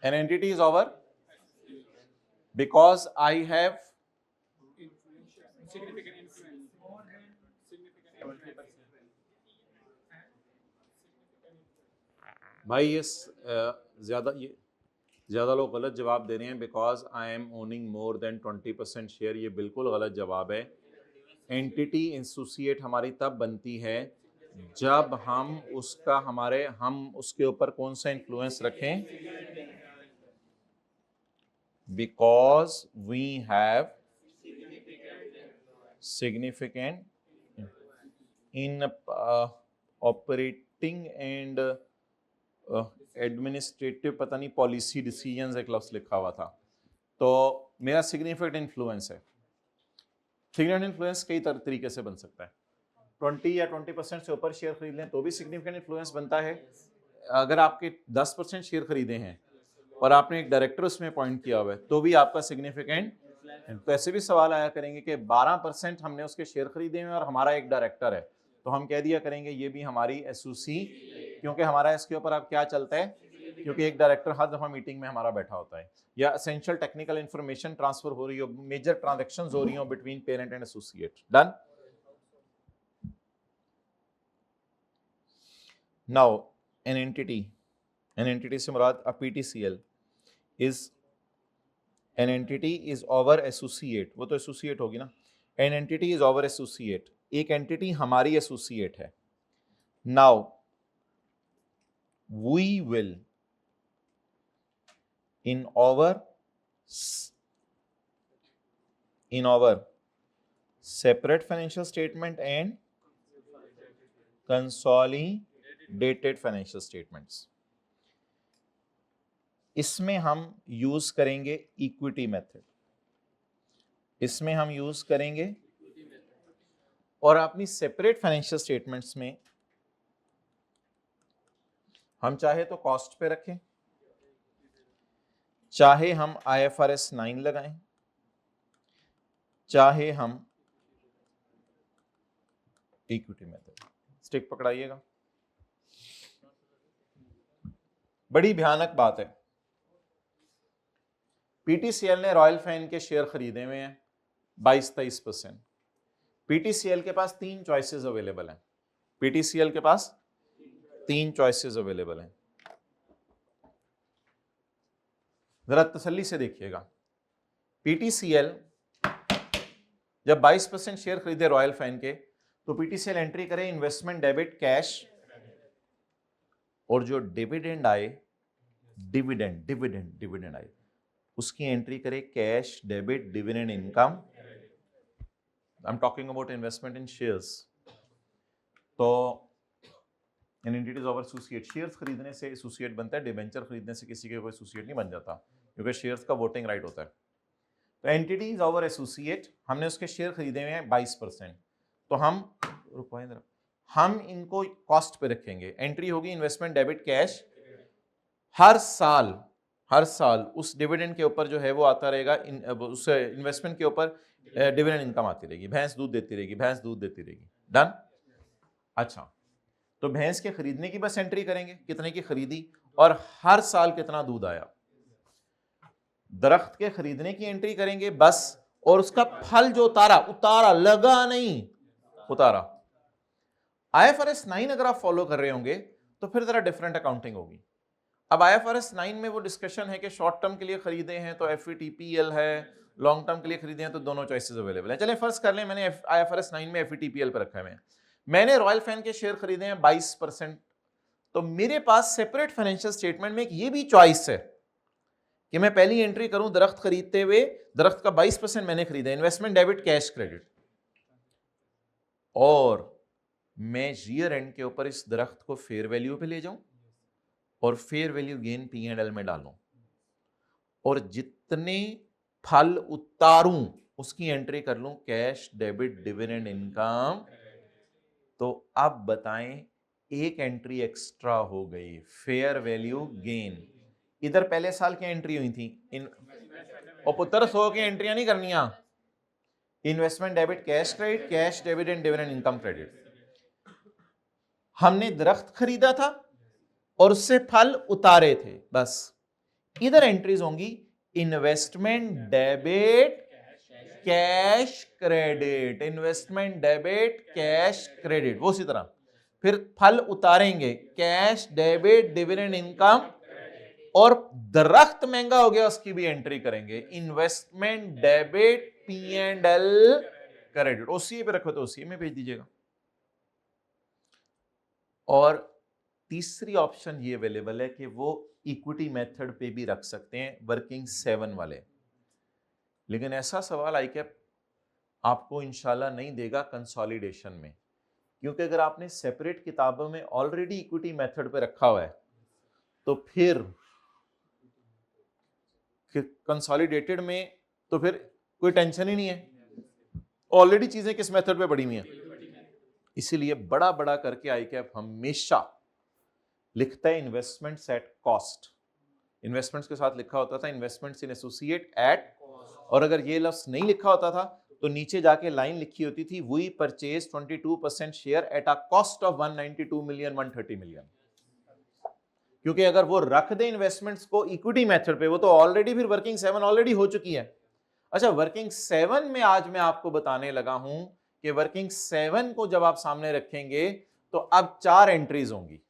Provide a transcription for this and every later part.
An entity is over because I have significant influence. भाई ये ज्यादा लोग गलत जवाब दे रहे हैं because I am owning more than 20% share. ये बिल्कुल गलत जवाब है। एंटिटी एसोसिएट हमारी तब बनती है जब हम उसके ऊपर कौन सा इन्फ्लुएंस रखें, because we have significant in operating and administrative, पता नहीं पॉलिसी डिसीजंस एक लफ्ज लिखा हुआ था, तो मेरा सिग्निफिकेंट इन्फ्लुएंस है। सिग्निफिकेंट इन्फ्लुएंस कई तरीके से बन सकता है। 20 या 20% से ऊपर शेयर खरीद लें तो भी सिग्निफिकेंट इन्फ्लुएंस बनता है। अगर आपके 10% शेयर खरीदे हैं और आपने एक डायरेक्टर उसमें अपॉइंट किया हुआ है तो भी आपका सिग्निफिकेंट। तो ऐसे भी सवाल आया करेंगे कि 12% हमने उसके शेयर खरीदे हैं और हमारा एक डायरेक्टर है, तो हम कह दिया करेंगे ये भी हमारी एसोसी, क्योंकि हमारा इसके ऊपर अब क्या चलता है, क्योंकि एक डायरेक्टर हर दफा मीटिंग में हमारा बैठा होता है, या एसेंशियल टेक्निकल इंफॉर्मेशन ट्रांसफर हो रही हो, मेजर ट्रांजैक्शंस हो रही हो between parent and associate. Done. Now an entity से मुराद a PTCL is an entity is over associate, वो तो एसोसिएट होगी ना। an entity is over associate, एक एंटिटी हमारी एसोसिएट है। Now we will in our separate financial statement and consolidated financial statements, इसमें हम यूज करेंगे इक्विटी मेथड, इसमें हम यूज करेंगे, और अपनी सेपरेट फाइनेंशियल स्टेटमेंट्स में हम चाहे तो कॉस्ट पे रखें, चाहे हम IFRS 9 लगाएं, चाहे हम इक्विटी मेथड। स्टिक पकड़ाइएगा, बड़ी भयानक बात है। पीटीसीएल ने रॉयल फैन के शेयर खरीदे हुए हैं 22-23%। पीटीसीएल के पास 3 चॉइसेस अवेलेबल हैं। पीटीसीएल के पास 3 चॉइसेस अवेलेबल हैं। जरा तसल्ली से देखिएगा। पीटीसीएल जब 22% शेयर खरीदे रॉयल फैन के, तो पीटीसीएल एंट्री करे इन्वेस्टमेंट डेबिट कैश, और जो डिविडेंड आए, डिविडेंड आए, उसकी एंट्री करे cash debit dividend income. I am talking about investment in shares. तो an entities over associate, shares खरीदने से एसोसिएट बनता है, डिबेंचर खरीदने से किसी के कोई एसोसिएट नहीं बन जाता, क्योंकि शेयर्स का वोटिंग राइट होता है। तो एंटिटीज ओवर एसोसिएट, हमने उसके शेयर खरीदे हुए हैं 22%, तो हम इनको कॉस्ट पे रखेंगे। एंट्री होगी इन्वेस्टमेंट डेबिट कैश, हर साल उस डिविडेंड के ऊपर जो है वो आता रहेगा, उस इन्वेस्टमेंट के ऊपर डिविडेंड इनकम आती रहेगी, भैंस दूध देती रहेगी। डन। अच्छा, तो भैंस के खरीदने की बस एंट्री करेंगे, कितने की खरीदी और हर साल कितना दूध आया। दरख्त के खरीदने की एंट्री करेंगे बस, और उसका फल जो उतारा, लगा नहीं, उतारा। IFRS 9 अगर आप फॉलो कर रहे होंगे तो फिर जरा डिफरेंट अकाउंटिंग होगी। अब IFRS 9 में वो डिस्कशन है कि शॉर्ट टर्म के लिए खरीदे हैं तो FVTPL है, लॉन्ग टर्म के लिए खरीदे हैं तो दोनों चॉइसेस अवेलेबल हैं। चलें फर्स्ट कर लें, मैंने IFRS 9 में FVTPL पर रखा है। मैंने रॉयल फैन के शेयर खरीदे हैं 22%, तो मेरे पास सेपरेट फाइनेंशियल स्टेटमेंट में एक ये भी चॉइस है कि मैं पहली एंट्री करूं दरख्त खरीदते हुए, दरख्त का 22% मैंने खरीदा, इन्वेस्टमेंट डेबिट कैश क्रेडिट, और मैं ईयर एंड के ऊपर इस दरख्त को फेयर वैल्यू पे ले जाऊं और फेयर वैल्यू गेन P&L में डालूं, और जितने फल उतारूं उसकी एंट्री कर लूं कैश डेबिट डिविडेंड इनकम। तो अब बताएं, एक एंट्री एक्स्ट्रा हो गई, फेयर वैल्यू गेन। इधर पहले साल की एंट्री हुई थी और पुत्र 100 की एंट्रियां नहीं करनिया, investment debit cash credit, cash dividend dividend income credit. हमने दरख्त खरीदा था और उससे फल उतारे थे, बस इधर एंट्रीज होंगी investment debit cash credit, investment debit cash credit, वो उसी तरह। फिर फल उतारेंगे कैश डेबिट डिविडेंड इनकम, और दरख्त महंगा हो गया उसकी भी एंट्री करेंगे investment debit P&L credit. OCA पे रखो तो ओसीए में भेज दीजिएगा। और तीसरी ऑप्शन ये अवेलेबल है कि वो इक्विटी मेथड पे भी रख सकते हैं, वर्किंग 7 वाले। लेकिन ऐसा सवाल आईकैप आपको इंशाल्लाह नहीं देगा कंसोलिडेशन में, क्योंकि अगर आपने सेपरेट किताबों में ऑलरेडी इक्विटी मेथड पे रखा हुआ है तो फिर कंसोलिडेटेड में तो फिर कोई टेंशन ही नहीं है, ऑलरेडी चीजें किस मेथड पे पड़ी हुई हैं। इसीलिए बड़ा बड़ा करके आईकैप हमेशा लिखता है इन्वेस्टमेंट्स एट कॉस्ट। इन्वेस्टमेंट्स के साथ लिखा होता था इन्वेस्टमेंट्स इन एसोसिएट एट, और अगर ये लफ्ज नहीं लिखा होता था तो नीचे जाके लाइन लिखी होती थी we purchase 22% share at a cost of 192 million 130 million. क्योंकि अगर वो रख दे इन्वेस्टमेंट्स को इक्विटी मेथड पे, वो तो ऑलरेडी फिर वर्किंग 7 ऑलरेडी हो चुकी है। अच्छा, वर्किंग 7 में आज मैं आपको बताने लगा हूं कि वर्किंग 7 को जब आप सामने रखेंगे तो अब 4 एंट्रीज होंगी।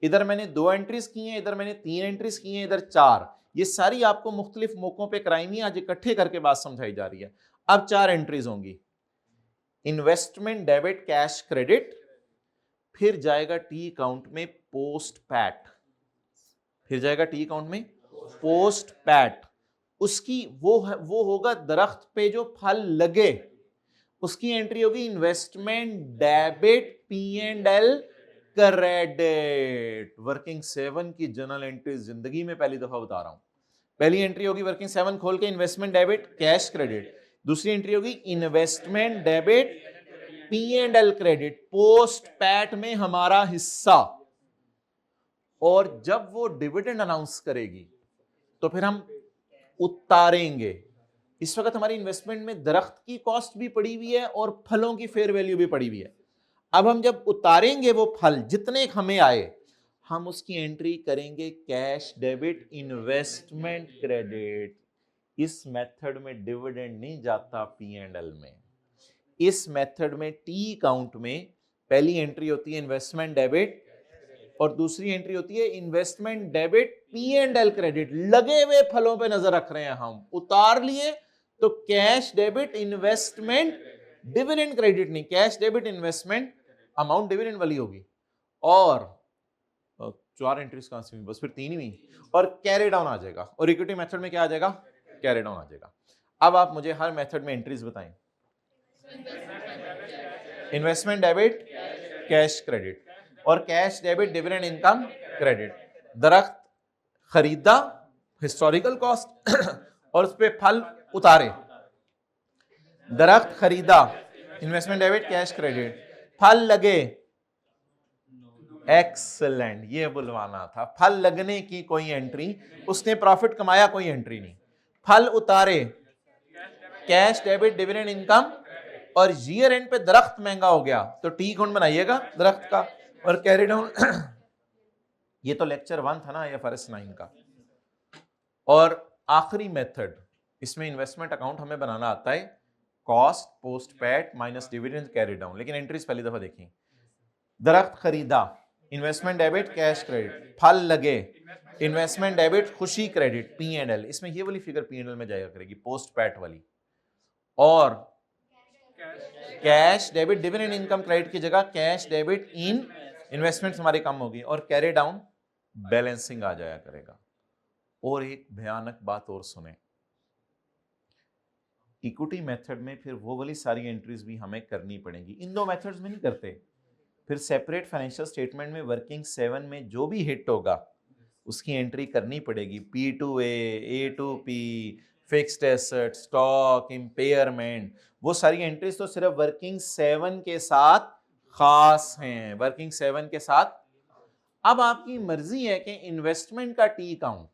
इधर मैंने 2 एंट्रीज की हैं, इधर मैंने 3 एंट्रीज की हैं, इधर 4। ये सारी आपको मुख्तलिफ मौकों पे कराई हुई, आज इकट्ठे करके बात समझाई जा रही है। अब 4 एंट्रीज होंगी, इन्वेस्टमेंट डेबिट कैश क्रेडिट, फिर जाएगा टी अकाउंट में पोस्ट पैट, फिर जाएगा टी अकाउंट में पोस्ट पैट। उसकी वो होगा दरख्त पे जो फल लगे, उसकी एंट्री होगी investment debit P&L credit. Working 7 की जनरल एंट्री जिंदगी में पहली दफा बता रहा हूं। पहली एंट्री होगी वर्किंग 7 खोल के इन्वेस्टमेंट डेबिट कैश क्रेडिट, दूसरी एंट्री होगी investment debit P&L credit, post PAT में हमारा हिस्सा। और जब वो डिविडेंड अनाउंस करेगी तो फिर हम उतारेंगे। इस वक्त हमारी इन्वेस्टमेंट में दरख्त की कॉस्ट भी पड़ी हुई है और फलों की फेयर वैल्यू भी पड़ी हुई है। अब हम जब उतारेंगे वो फल जितने हमें आए, हम उसकी एंट्री करेंगे कैश डेबिट इन्वेस्टमेंट क्रेडिट। इस मेथड में डिविडेंड नहीं जाता P&L में, इस मेथड में टी अकाउंट में पहली एंट्री होती है इन्वेस्टमेंट डेबिट और दूसरी एंट्री होती है इन्वेस्टमेंट डेबिट P&L क्रेडिट। लगे हुए फलों पे नजर रख रहे हैं, हम उतार लिए तो cash debit investment dividend credit नहीं, cash debit investment amount dividend वाली होगी। और 4 एंट्रीज कहां से हुई, बस फिर 3 ही हुई, और कैरी डाउन आ जाएगा। और इक्विटी मेथड में क्या आ जाएगा, कैरी डाउन आ जाएगा। अब आप मुझे हर मेथड में एंट्रीज बताएं। इन्वेस्टमेंट डेबिट कैश क्रेडिट, और cash debit dividend income credit. दरख्त खरीदा हिस्टोरिकल कॉस्ट और उस पर फल उतारे। दरख्त खरीदा इन्वेस्टमेंट डेबिट कैश क्रेडिट, फल लगे, एक्सलेंट, ये बुलवाना था। फल लगने की कोई एंट्री, उसने प्रॉफिट कमाया कोई एंट्री नहीं। फल उतारे कैश डेबिट डिविडेंड इनकम, और ईयर एंड पे दरख्त महंगा हो गया तो टी अकाउंट बनाइएगा दरख्त का और कैरी डाउन। ये तो लेक्चर 1 था ना IFRS 9 का। और आखिरी मेथड, इसमें इन्वेस्टमेंट अकाउंट हमें बनाना आता है cost post PAT minus dividend carry down. लेकिन एंट्रीज पहली दफा देखी। दरख्त खरीदा इन्वेस्टमेंट डेबिट कैश क्रेडिट, फल लगे इन्वेस्टमेंट डेबिट खुशी क्रेडिट P&L। इसमें ये वाली फिगर P&L में जाएगा करेगी पोस्ट पैट वाली। और cash debit dividend income credit की जगह कैश डेबिट इन इन्वेस्टमेंट्स हमारी कम होगी, और कैरी डाउन बैलेंसिंग आ जाया करेगा। और एक भयानक बात और सुने, इक्विटी मेथड में फिर वो वाली सारी एंट्रीज भी हमें करनी पड़ेंगी, इन 2 मेथड्स में नहीं करते। फिर सेपरेट फाइनेंशियल स्टेटमेंट में वर्किंग 7 में जो भी हिट होगा उसकी एंट्री करनी पड़ेगी। P2A, A2P, fixed asset, stock, impairment, वो सारी एंट्रीज तो सिर्फ वर्किंग 7 के साथ खास हैं, वर्किंग 7 के साथ। अब आपकी मर्जी है कि इन्वेस्टमेंट का टी अकाउंट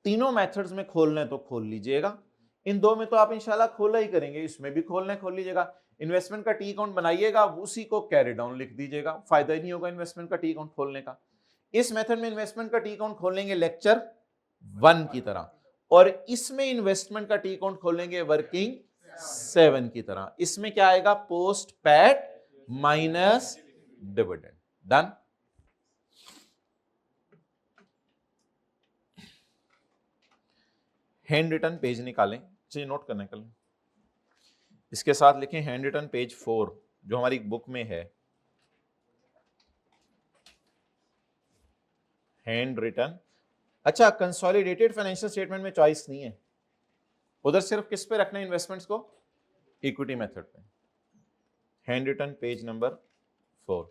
तीनों मेथड्स में खोलना है तो खोल लीजिएगा, इन 2 में तो आप इंशाल्लाह खोला ही करेंगे, इसमें भी खोलना है खोल लीजिएगा। इन्वेस्टमेंट का टी अकाउंट बनाइएगा, उसी को कैरी डाउन लिख दीजिएगा, फायदा ही नहीं होगा इन्वेस्टमेंट का टी अकाउंट खोलने का। इस मेथड में इन्वेस्टमेंट का टी अकाउंट खोलेंगे लेक्चर 1 की तरह, और इसमें इन्वेस्टमेंट का टी अकाउंट खोलेंगे वर्किंग 7 की तरह। इसमें क्या आएगा? Post PAT minus dividend. Done. Hand written page निकालें, चलिए नोट करने के लिए इसके साथ लिखें हैंड रिटन पेज 4 जो हमारी बुक में है। हैंड रिटन, अच्छा कंसोलिडेटेड फाइनेंशियल स्टेटमेंट में चॉइस नहीं है, उधर सिर्फ किस पे रखना है इन्वेस्टमेंट्स को? इक्विटी मेथड पे। Hand written page number 4।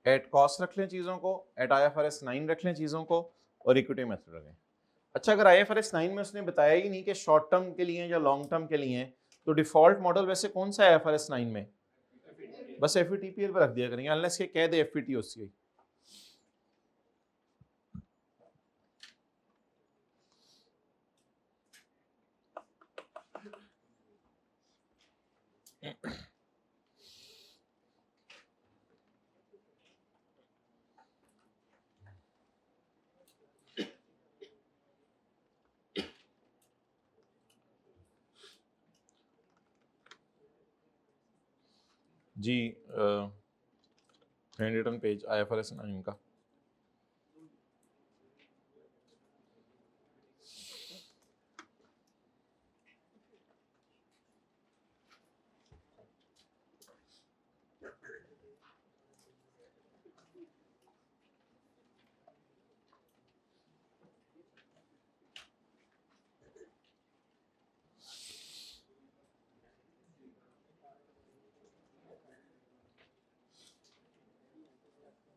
At cost रख लें चीजों को, एट IFRS 9 रख लें चीजों को, और इक्विटी मेथड रखें। अच्छा अगर IFRS 9 में उसने बताया ही नहीं कि शॉर्ट टर्म के लिए या लॉन्ग टर्म के लिए, तो डिफॉल्ट मॉडल वैसे कौन सा है IFRS 9 में? बस FVTPL पर रख दिया करेंगे, अनलेस के कह दे FVTOCI। जी हैंड रिटन पेज IFRS 9 का।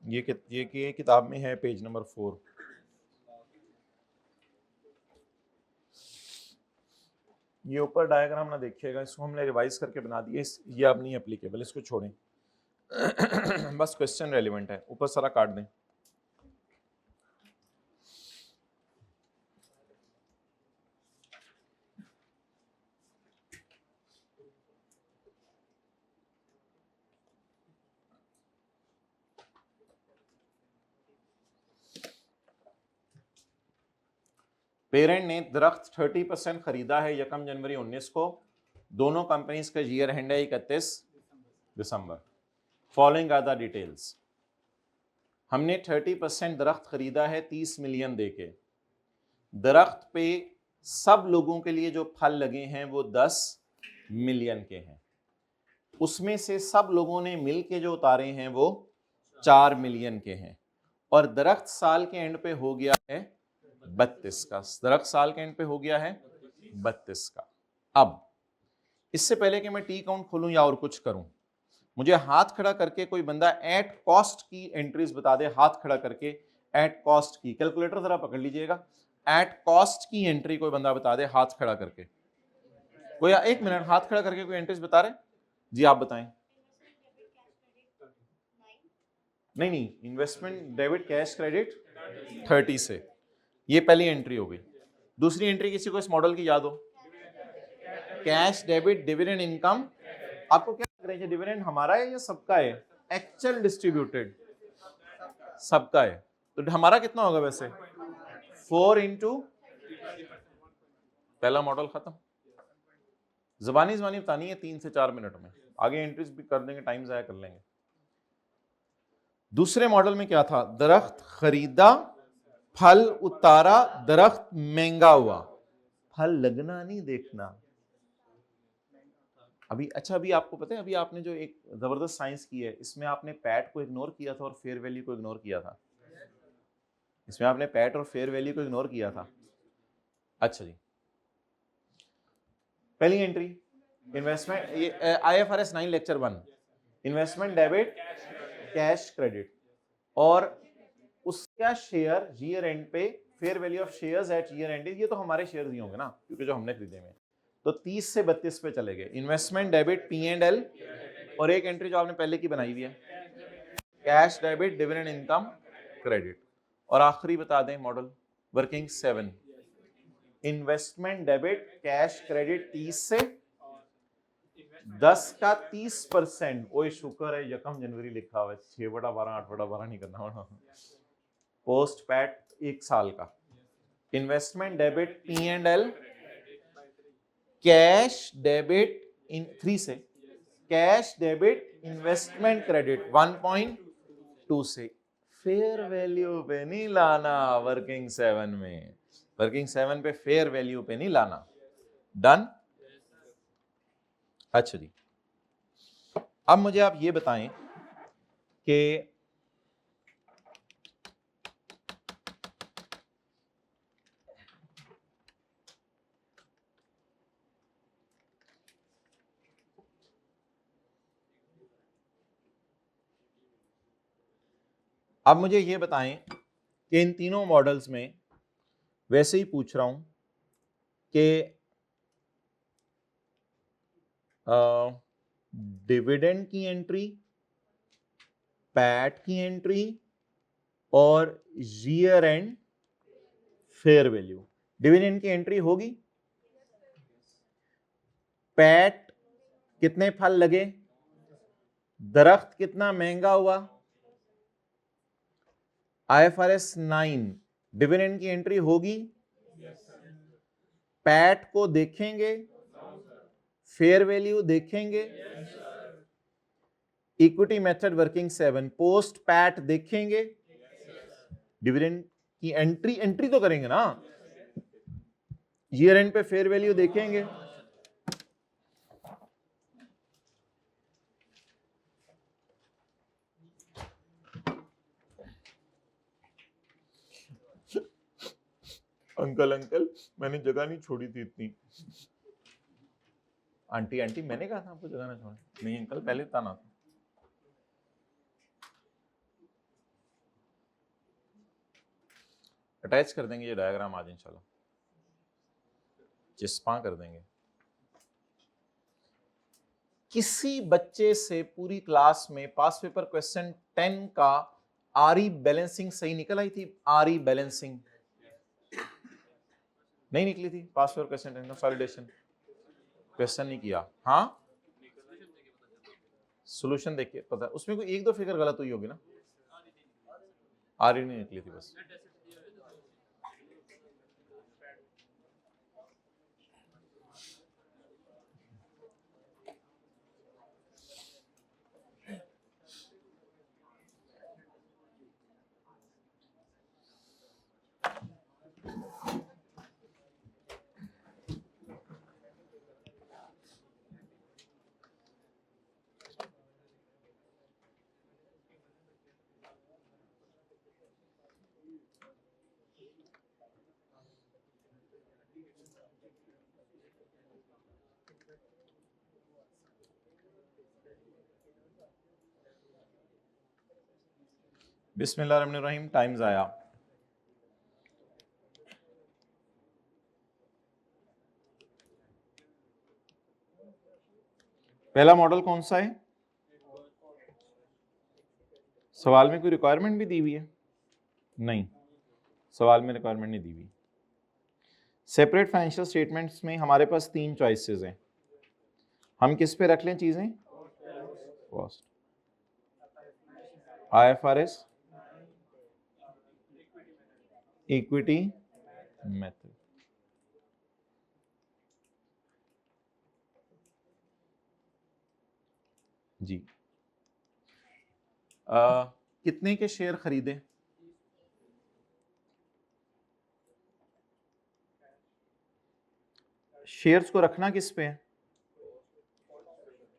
ये किताब में है पेज नंबर 4। ये ऊपर डायग्राम ना देखिएगा, इसको हमने रिवाइज करके बना दिए, ये अब नहीं एप्लीकेबल, इसको छोड़ें। बस क्वेश्चन रेलिवेंट है, ऊपर सारा काट दें। पेरेंट ने दरख्त 30% खरीदा है 1 जनवरी 19 को। दोनों कंपनीज का ईयर एंड है 31 दिसंबर। Following are the details. हमने 30% दरख्त खरीदा है 30 मिलियन देके। दरख्त पे सब लोगों के लिए जो फल लगे हैं वो 10 मिलियन के हैं। उसमें से सब लोगों ने मिल के जो उतारे हैं वो 4 मिलियन के हैं। और दरख्त साल के एंड पे हो गया है 32 का। दरख्त साल के एंड पे हो गया है 32 का। अब इससे पहले कि मैं टी अकाउंट खोलूं या और कुछ करूं, मुझे हाथ खड़ा करके कोई बंदा एट कॉस्ट की एंट्रीज बता दे। हाथ खड़ा करके एट कॉस्ट की, कैलकुलेटर जरा पकड़ लीजिएगा, एट कॉस्ट की एंट्री कोई बंदा बता दे हाथ खड़ा करके। कोई 1 मिनट हाथ खड़ा करके कोई एंट्रीज बता रहे? जी आप बताएं। नहीं, इन्वेस्टमेंट डेबिट कैश क्रेडिट 30 से, ये पहली एंट्री हो गई। दूसरी एंट्री किसी को इस मॉडल की याद हो? Cash debit dividend income. आपको क्या लग रहा है, डिविडेंड हमारा है या सबका है? एक्चुअल डिस्ट्रीब्यूटेड सबका है। तो हमारा कितना होगा वैसे? 4 इंटू, पहला मॉडल खत्म। ज़बानी बतानी है 3 से 4 मिनट में, आगे एंट्रीज भी कर देंगे, टाइम ज़ाया कर लेंगे। दूसरे मॉडल में क्या था? दरख्त खरीदा, फल उतारा, दरख्त महंगा हुआ। फल लगना नहीं देखना। अभी आपको पता है, अभी आपने जो एक जबरदस्त साइंस की है, इसमें आपने पैट को इग्नोर किया था और फेयर वैल्यू को इग्नोर किया था। इसमें आपने पैट और फेयर वैल्यू को इग्नोर किया था। अच्छा जी, पहली एंट्री इन्वेस्टमेंट, ये IFRS 9 lecture 1, investment debit cash credit, और उसका शेयर ईयर एंड पे, fair value of shares at year and, ये तो हमारे शेयर्स ही होंगे ना, क्योंकि जो हमने खरीदे हुए। तो 30 से 32 पे चले गए। इन्वेस्टमेंट डेबिट P&L, और एक एंट्री जो आपने पहले की बनाई हुई है, cash debit dividend income credit. और आखिरी बता दें model working 7, investment debit cash credit 30 से 10 का 30%। ओए शुक्र है यकम जनवरी लिखा हुआ है, 6/12 8/12 नहीं करना होना। पोस्ट पैट 1 साल का। Investment debit P&L, cash debit in 3 से, कैश डेबिट इन्वेस्टमेंट क्रेडिट 1.2 से। फेयर वैल्यू पे नहीं लाना वर्किंग 7 में, वर्किंग 7 पे फेयर वैल्यू पे नहीं लाना। डन? अच्छा जी, अब मुझे आप ये बताएं कि अब मुझे ये बताएं कि इन तीनों मॉडल्स में वैसे ही पूछ रहा हूं कि डिविडेंड की एंट्री, पैट की एंट्री और year and fair value. Dividend की एंट्री होगी, पैट कितने फल लगे, दरख्त कितना महंगा हुआ, IFRS 9 डिविडेंड की एंट्री होगी, पैट को देखेंगे, फेयर वैल्यू देखेंगे, equity method working 7 post PAT देखेंगे, डिविडेंड की एंट्री तो करेंगे ना, ईयर एंड पे फेयर वैल्यू देखेंगे। अंकल मैंने जगह नहीं छोड़ी थी इतनी। आंटी मैंने कहा था आपको जगह ना छोड़े। नहीं अंकल, पहले था ना। अटैच कर देंगे ये डायग्राम आज इंशाल्लाह, चिस्पा कर देंगे। किसी बच्चे से पूरी क्लास में पास पेपर क्वेश्चन 10 का आरई बैलेंसिंग सही निकल आई थी? आरई बैलेंसिंग नहीं निकली थी पास पेपर क्वेश्चन 10 का, सॉलिडेशन क्वेश्चन नहीं किया। हाँ, सॉल्यूशन देखिए पता, उसमें कोई 1-2 फिगर गलत हुई होगी ना, आरई नहीं निकली थी बस। बिस्मिल्लाहिर्रहमानिर्रहीम, टाइम्स आया। पहला मॉडल कौन सा है? सवाल में कोई रिक्वायरमेंट भी दी हुई है? नहीं, सवाल में रिक्वायरमेंट नहीं दी हुई। सेपरेट फाइनेंशियल स्टेटमेंट्स में हमारे पास 3 चॉइसेस हैं, हम किस पे रख लें चीजें? Cost, IFRS, equity method. जी। कितने के शेयर खरीदे? शेयर्स को रखना किस पे है?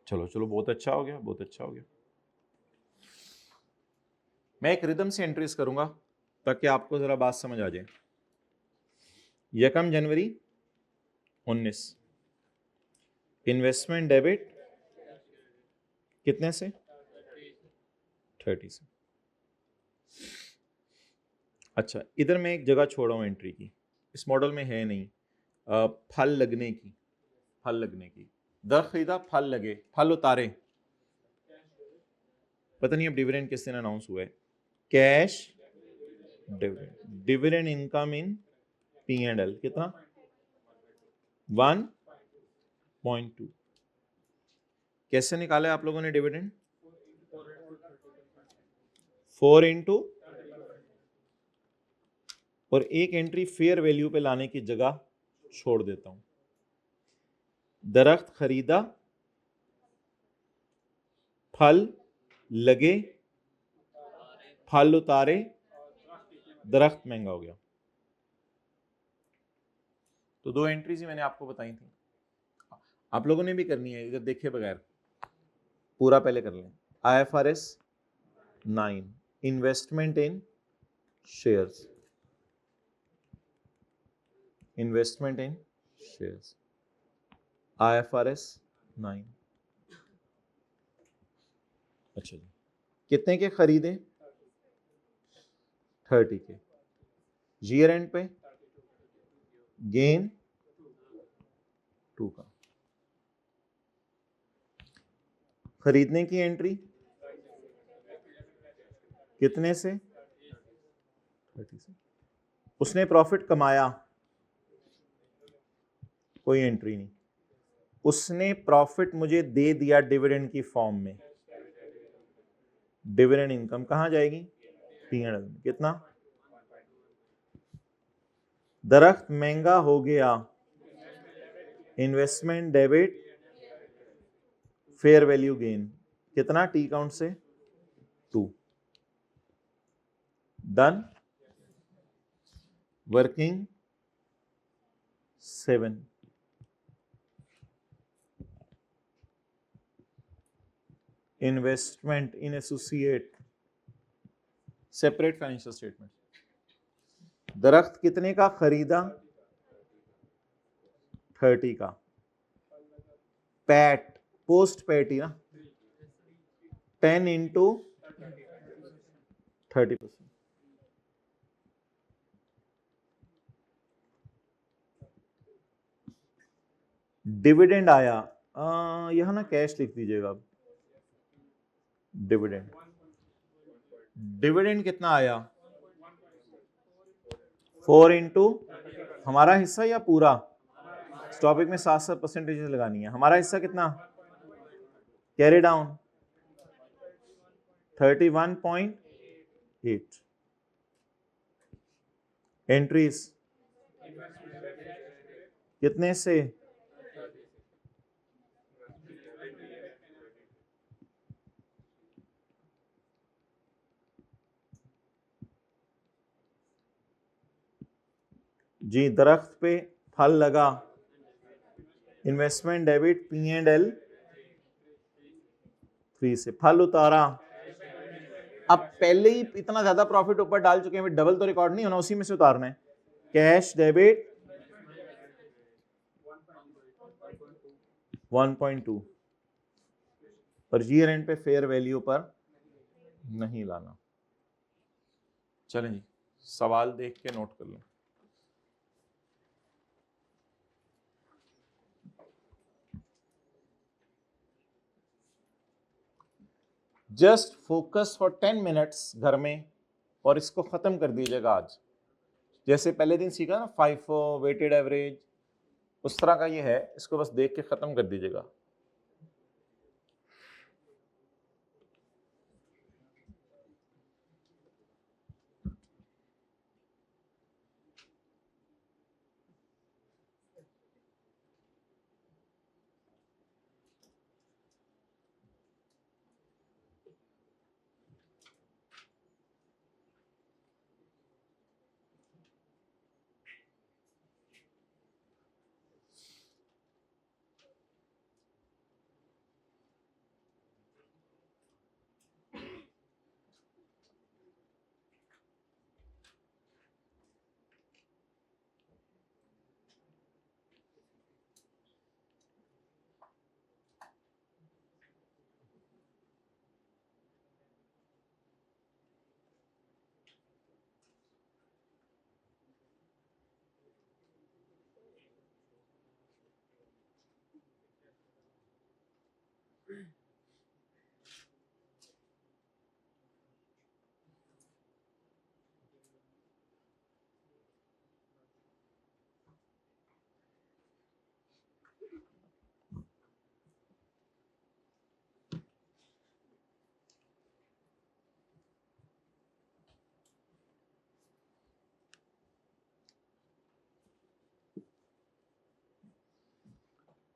चलो चलो, बहुत अच्छा हो गया, बहुत अच्छा हो गया। मैं एक रिदम से एंट्रीज करूंगा ताकि आपको जरा बात समझ आ जाए। 1 जनवरी 19, इन्वेस्टमेंट डेबिट कितने से? 30 से। अच्छा, इधर मैं एक जगह छोड़ा हूं एंट्री की, इस मॉडल में है नहीं। फल लगने की, फल लगने की। दरख्त खरीदा, फल लगे, फल उतारे। पता नहीं अब डिविडेंड किस दिन अनाउंस हुआ है। Cash dividend, dividend income in P&L कितना? 1.2। कैसे निकाला आप लोगों ने डिविडेंड? 4 इंटू, और एक एंट्री फेयर वैल्यू पे लाने की जगह छोड़ देता हूं। दरख्त खरीदा, फल लगे, फल उतारे, दरख्त महंगा हो गया। तो 2 एंट्रीज ही मैंने आपको बताई थी, आप लोगों ने भी करनी है, इधर देखे बगैर पूरा पहले कर लें। IFRS 9, investment in shares, investment in shares, IFRS 9। अच्छा जी, कितने के खरीदे? 30 के। ईयर एंड पे गेन 2 का। खरीदने की एंट्री कितने से? 30 से। उसने प्रॉफिट कमाया, कोई एंट्री नहीं। उसने प्रॉफिट मुझे दे दिया डिविडेंड की फॉर्म में, डिविडेंड इनकम कहां जाएगी? P&L में। कितना? दरख्त महंगा हो गया, investment debit fair value gain कितना? टी काउंट से 2। Done. Working 7। Investment in associate, separate financial statement. दरख्त कितने का खरीदा? 30 का। पैट, पोस्ट पैट ही ना, 10 इंटू 30%। डिविडेंड आया, यहां ना कैश लिख दीजिएगा अब। डिविडेंड, डिविडेंड कितना आया? 4 इंटू हमारा हिस्सा या पूरा? इस टॉपिक में 7 परसेंटेज लगानी है। हमारा हिस्सा कितना? Carry down 31.8। एंट्रीज कितने से? जी, दरख्त पे फल लगा, इन्वेस्टमेंट डेबिट P&L 3 से। फल उतारा, अब पहले ही इतना ज्यादा प्रॉफिट ऊपर डाल चुके हैं, डबल तो रिकॉर्ड नहीं होना, उसी में से उतारना है। कैश डेबिट 1.2, और ईयर एंड पे फेयर वैल्यू पर नहीं लाना। चलें जी, सवाल देख के नोट कर लें। जस्ट फोकस फॉर 10 मिनट्स घर में, और इसको खत्म कर दीजिएगा आज। जैसे पहले दिन सीखा ना 5 वेटेड एवरेज, उस तरह का ये है, इसको बस देख के खत्म कर दीजिएगा।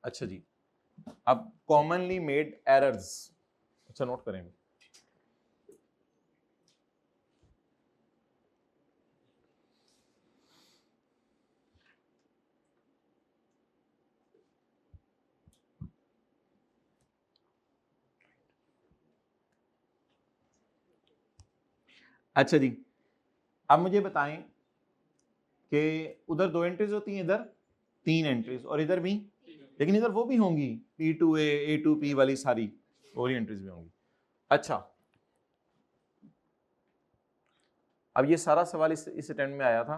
अच्छा जी, अब कॉमनली मेड एरर्स, अच्छा नोट करेंगे। अच्छा जी, अब मुझे बताएं कि उधर 2 एंट्रीज होती हैं, इधर 3 एंट्रीज, और इधर भी, लेकिन इधर वो भी होंगी P2A A2P वाली सारी और एंट्रीज भी होंगी। अच्छा, अब ये सारा सवाल इस अटेम्प्ट में आया था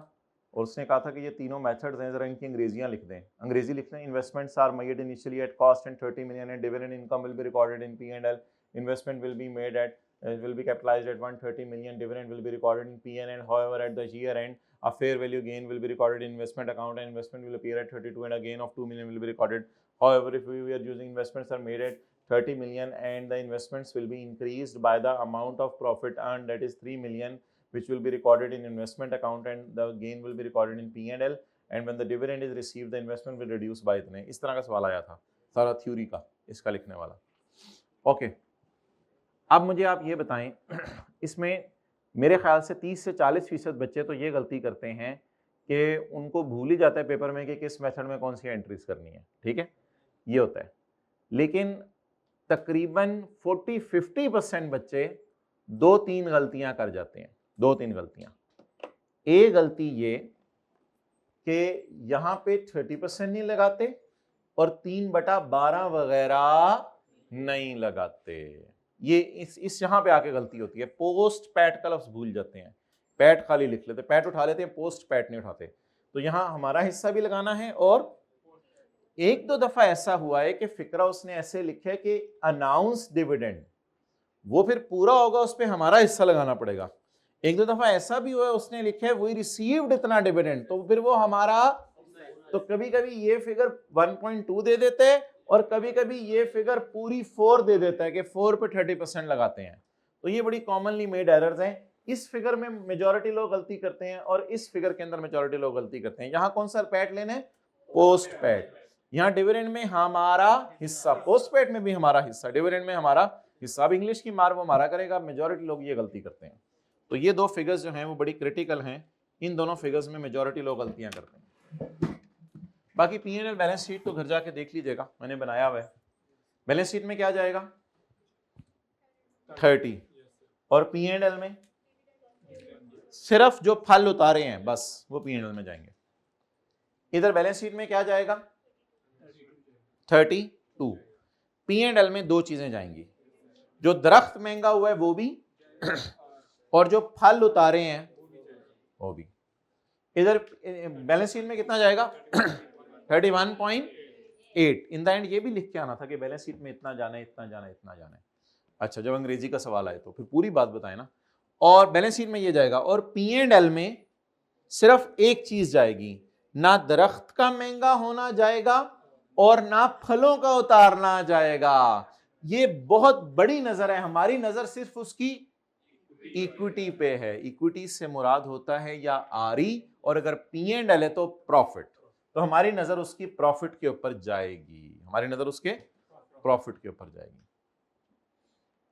और उसने कहा था कि ये तीनों मेथड्स हैं, जरा इनकी अंग्रेजियां लिख दें। अंग्रेजी लिख दें, investments are made initially at cost and 30 million and dividend income will be recorded in P&L, investment will be made at will be capitalized at 130 million, dividend will be recorded in P&L, however at the year end a fair value gain will be recorded in investment account and investment will appear at 32 and a gain of 2 million will be recorded. However, if we are using investments are made at 30 million and the investments will be increased by the amount of profit earned, that is 3 million, which will be recorded in investment account and the gain will be recorded in P&L, and when the dividend is received the investment will reduce by इतने। इस तरह का सवाल आया था सारा theory का, इसका लिखने वाला। ओके, अब मुझे आप ये बताएं, इसमें मेरे ख्याल से 30 से 40% बच्चे तो ये गलती करते हैं कि उनको भूल ही जाता है पेपर में कि किस मेथड में कौन सी एंट्रीज करनी है, ठीक है, ये होता है। लेकिन तकरीबन 40-50% बच्चे 2-3 गलतियां कर जाते हैं, 2-3 गलतियां। एक गलती ये कि यहां पे 30% नहीं लगाते और 3/12 वगैरह नहीं लगाते, ये इस यहां पे आके गलती होती है। पोस्ट पैट का लफ्ज भूल जाते हैं, पैट खाली लिख लेते, पैट उठा लेते हैं, पोस्ट पैट नहीं उठाते। तो यहां हमारा हिस्सा भी लगाना है, और एक दो दफा ऐसा हुआ है कि फिक्रा उसने ऐसे लिखा है कि अनाउंस डिविडेंड, वो फिर पूरा होगा, उस पर हमारा हिस्सा लगाना पड़ेगा। एक दो दफा ऐसा भी हुआ है उसने लिखा है वी रिसीव्ड इतना डिविडेंड, तो फिर वो हमारा, तो कभी कभी ये फिगर 1.2 दे देते हैं और कभी कभी ये फिगर पूरी 4 दे देता है कि 4 पे 30% लगाते हैं। तो ये बड़ी कॉमनली मेड एरर्स हैं। इस फिगर में मेजॉरिटी लोग गलती करते हैं और इस फिगर के अंदर मेजॉरिटी लोग गलती करते हैं। यहां कौन सा पैट लेना है? Post PAT. यहां डिविडेंड में हमारा हिस्सा, पोस्ट पैट में भी हमारा हिस्सा, डिविडेंड में हमारा हिस्सा। अब इंग्लिश की मार वो मारा करेगा, मेजॉरिटी लोग ये गलती करते हैं। तो ये दो फिगर्स जो हैं वो बड़ी क्रिटिकल हैं, इन दोनों फिगर्स में मेजॉरिटी लोग गलतियां करते हैं। बाकी P&L बैलेंस शीट तो घर जाके देख लीजिएगा, मैंने बनाया हुआ है। बैलेंस शीट में क्या जाएगा? 30, और P&L में सिर्फ जो फल उतारे हैं बस वो P&L में जाएंगे। इधर बैलेंस शीट में क्या जाएगा? 32। P&L में दो चीजें जाएंगी, जो दरख्त महंगा हुआ है वो भी, और जो फल उतारे हैं वो भी। इधर बैलेंस शीट में कितना जाएगा? 31.8। इन द एंड ये भी लिख के आना था कि बैलेंस शीट में इतना जाना है, इतना जाना है, इतना जाना है। अच्छा, जब अंग्रेजी का सवाल आए तो फिर पूरी बात बताए ना। और बैलेंस शीट में ये जाएगा, और P&L में सिर्फ एक चीज जाएगी, ना दरख्त का महंगा होना जाएगा और ना फलों का उतारना जाएगा। ये बहुत बड़ी नजर है, हमारी नजर सिर्फ उसकी इक्विटी पे है। इक्विटी से मुराद होता है या आरी, और अगर P&L है तो प्रॉफिट, तो हमारी नजर उसकी प्रॉफिट के ऊपर जाएगी, हमारी नजर उसके प्रॉफिट के ऊपर जाएगी।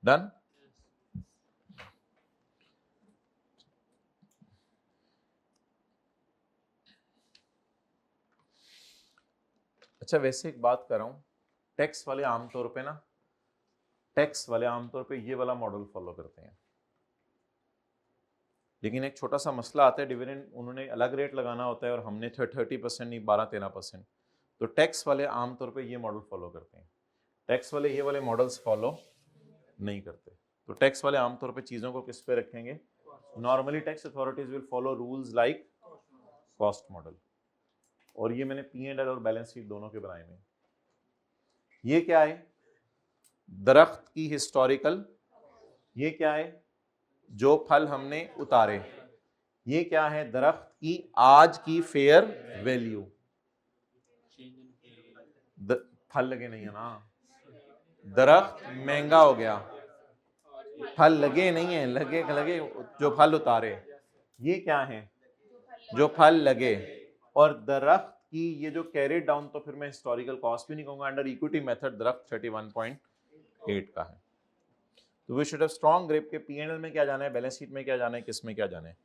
डन? अच्छा, वैसे एक बात कर रहा हूं, टैक्स वाले आमतौर पे ना, टैक्स वाले आमतौर पे ये वाला मॉडल फॉलो करते हैं, लेकिन एक छोटा सा मसला आता है, डिविडेंड उन्होंने अलग रेट लगाना होता है और हमने 30% नहीं 12-13%। तो टैक्स वाले आमतौर पे ये मॉडल फॉलो करते हैं, टैक्स वाले ये वाले मॉडल्स फॉलो नहीं करते। तो टैक्स वाले आमतौर पे चीज़ों को किस पे रखेंगे? Normally tax authorities will follow rules like cost model, और ये मैंने P&L और बैलेंस शीट दोनों के बनाए हुए। ये क्या है? दरख्त की हिस्टोरिकल, ये क्या है, जो फल हमने उतारे, ये क्या है, दरख्त की आज की फेयर वैल्यू। फल लगे नहीं है ना, दरख्त महंगा हो गया, फल लगे नहीं है, लगे लगे जो फल उतारे, ये क्या है, जो फल लगे। और दरख्त की ये जो कैरेड डाउन, तो फिर मैं हिस्टोरिकल कॉस्ट भी नहीं कहूंगा, अंडर इक्विटी मेथड दरख्त 31.8 का है। तो we should have strong grip के पीएनएल में क्या जाना है, बैलेंस शीट में क्या जाना है, किस में क्या जाना है।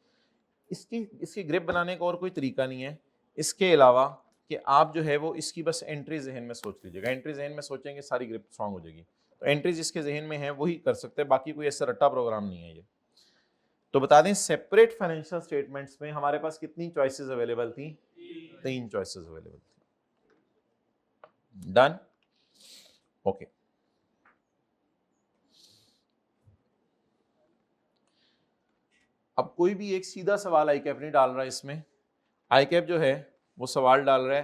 इसकी ग्रिप बनाने का और कोई तरीका नहीं है इसके अलावा कि आप जो है वो इसकी बस एंट्री जहन में सोच लीजिएगा। एंट्री जहन में सोचेंगे सारी ग्रिप स्ट्रॉन्ग हो जाएगी। तो एंट्री जिसके जहन में है वही कर सकते हैं, बाकी कोई ऐसा रट्टा प्रोग्राम नहीं है ये। तो बता दें सेपरेट फाइनेंशियल स्टेटमेंट्स में हमारे पास कितनी चॉइसेस अवेलेबल थी, 3 चॉइसेस अवेलेबल थी। Done, okay. अब कोई भी एक सीधा सवाल आई कैप नहीं डाल रहा है इसमें। आई कैप जो है वो सवाल डाल रहा है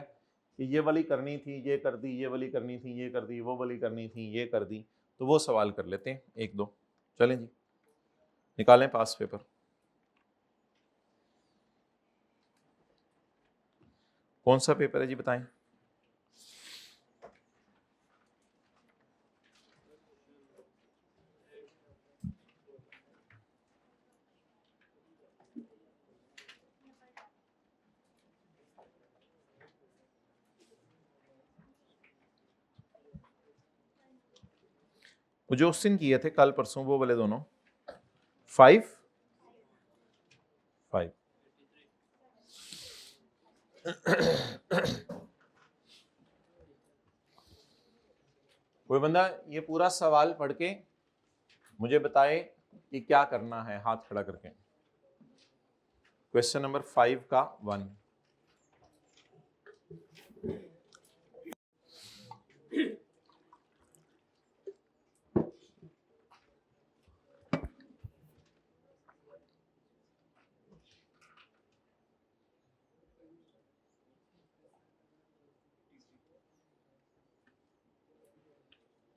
कि ये वाली करनी थी, ये कर दी, ये वाली करनी थी, ये कर दी, वो वाली करनी थी, ये कर दी। तो वो सवाल कर लेते हैं एक दो। चलें जी, निकालें पास पेपर। कौन सा पेपर है जी बताएं। वो जो उस दिन किए थे कल परसों, वो वाले दोनों 5 5। कोई बंदा ये पूरा सवाल पढ़ के मुझे बताए कि क्या करना है, हाथ खड़ा करके। क्वेश्चन नंबर 5 का 1।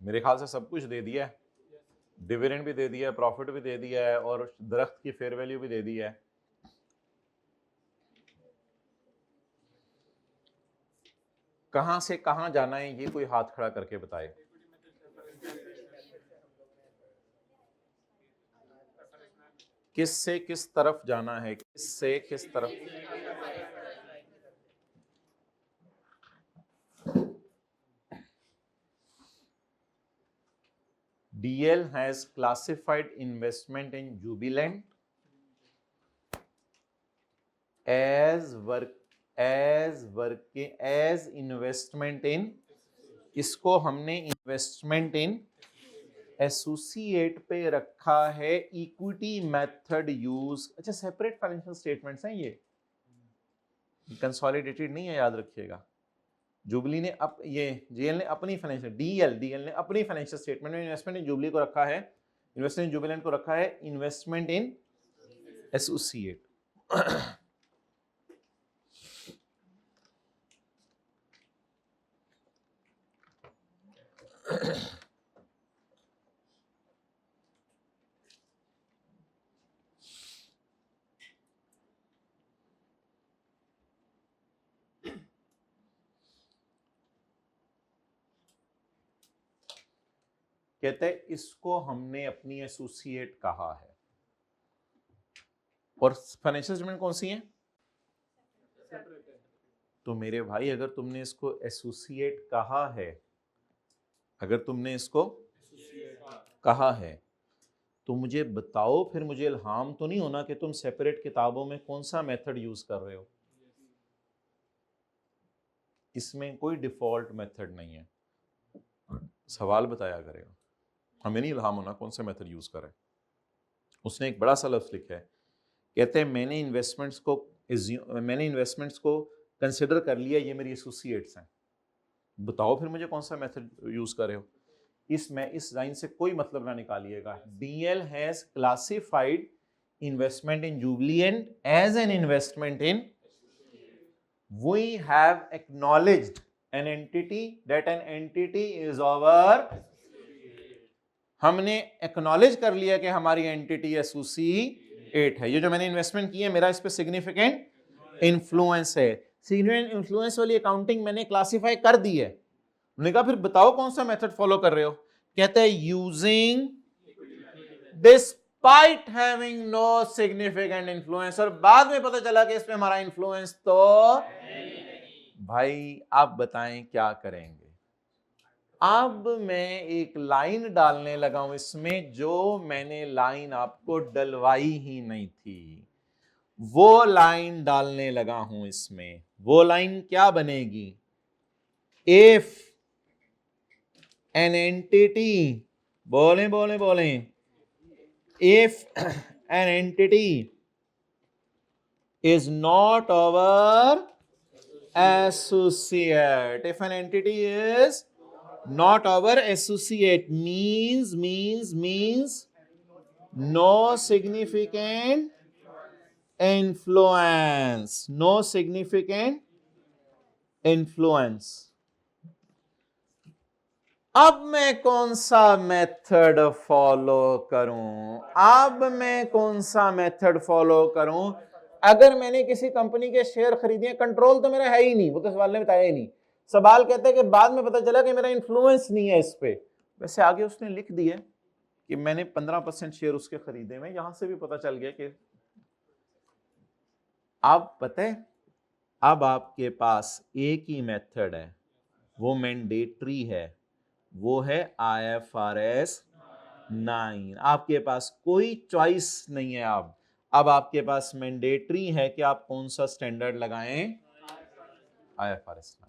मेरे ख्याल से सब कुछ दे दिया है, डिविडेंड भी दे दिया है, प्रॉफिट भी दे दिया है, और दरख्त की फेयर वैल्यू भी दे दिया है। कहां से कहां जाना है ये कोई हाथ खड़ा करके बताए। किस से किस तरफ जाना है, किस से किस तरफ। DL has classified investment in Jubilant as investment in, इसको हमने इन्वेस्टमेंट इन एसोसिएट पे रखा है, इक्विटी मेथड यूज। अच्छा, सेपरेट फाइनेंशियल स्टेटमेंट्स हैं ये, कंसोलिडेटेड नहीं है, याद रखिएगा। जुबली ने ये जेएल ने अपनी फाइनेंशियल, डीएल ने अपनी फाइनेंशियल स्टेटमेंट में इन्वेस्टमेंट इन जुबली को रखा है, इन्वेस्टमेंट इन जुबिलेंट को रखा है इन्वेस्टमेंट इन एसोसिएट। कहते हैं इसको हमने अपनी एसोसिएट कहा है। और फाइनेंशियल स्टेटमेंट कौन सी है, तो मेरे भाई अगर तुमने इसको एसोसिएट कहा है, अगर तुमने इसको कहा है तो मुझे बताओ, फिर मुझे इल्हाम तो नहीं होना कि तुम सेपरेट किताबों में कौन सा मेथड यूज कर रहे हो। इसमें कोई डिफॉल्ट मेथड नहीं है, सवाल बताया करेगा, हमें नहीं इल्हाम होना कौन सा मेथड यूज कर रहे हैं। उसने एक बड़ा सा लफ्ज लिखा है, कहते हैं मैंने इन्वेस्टमेंट्स को कंसिडर कर लिया, ये मेरी एसोसिएट्स हैं, बताओ फिर मुझे कौन सा मेथड यूज कर रहे हो। इसमें इस लाइन से कोई मतलब ना निकालिएगा। DL has classified investment in Jubilant as an investment in, we have acknowledged an entity that an entity is our हमने एक्नॉलेज कर लिया कि हमारी एंटिटी एसोसिएट है। ये जो मैंने इन्वेस्टमेंट की है मेरा इस पे सिग्निफिकेंट इन्फ्लुएंस है। सिग्निफिकेंट इन्फ्लुएंस वाली अकाउंटिंग मैंने क्लासिफाई कर दी है। उन्होंने कहा फिर बताओ कौन सा मेथड फॉलो कर रहे हो। कहते हैं using despite having no significant influence. और बाद में पता चला कि इसमें हमारा इन्फ्लुएंस तो भाई आप बताएं क्या करेंगे। अब मैं एक लाइन डालने लगा हूं इसमें, जो मैंने लाइन आपको डलवाई ही नहीं थी, वो लाइन डालने लगा हूं इसमें। वो लाइन क्या बनेगी? इफ एन एंटिटी, बोले if an entity is not our associate. If an entity is not our associate, means no significant influence. No significant influence. अब मैं कौन सा मेथड फॉलो करूं? अगर मैंने किसी कंपनी के शेयर खरीदे, कंट्रोल तो मेरा है ही नहीं, वो तो सवाल ने बताया ही नहीं। सवाल कहते हैं कि बाद में पता चला कि मेरा इन्फ्लुएंस नहीं है इस पे। वैसे आगे उसने लिख दिया कि मैंने 15% शेयर उसके खरीदे में, यहां से भी पता चल गया कि आप पता है अब आपके पास एक ही मेथड है, वो मैंडेटरी है, वो है IFRS 9। आपके पास कोई चॉइस नहीं है। अब आपके पास मैंडेटरी है कि आप कौन सा स्टैंडर्ड लगाएं, IFRS 9।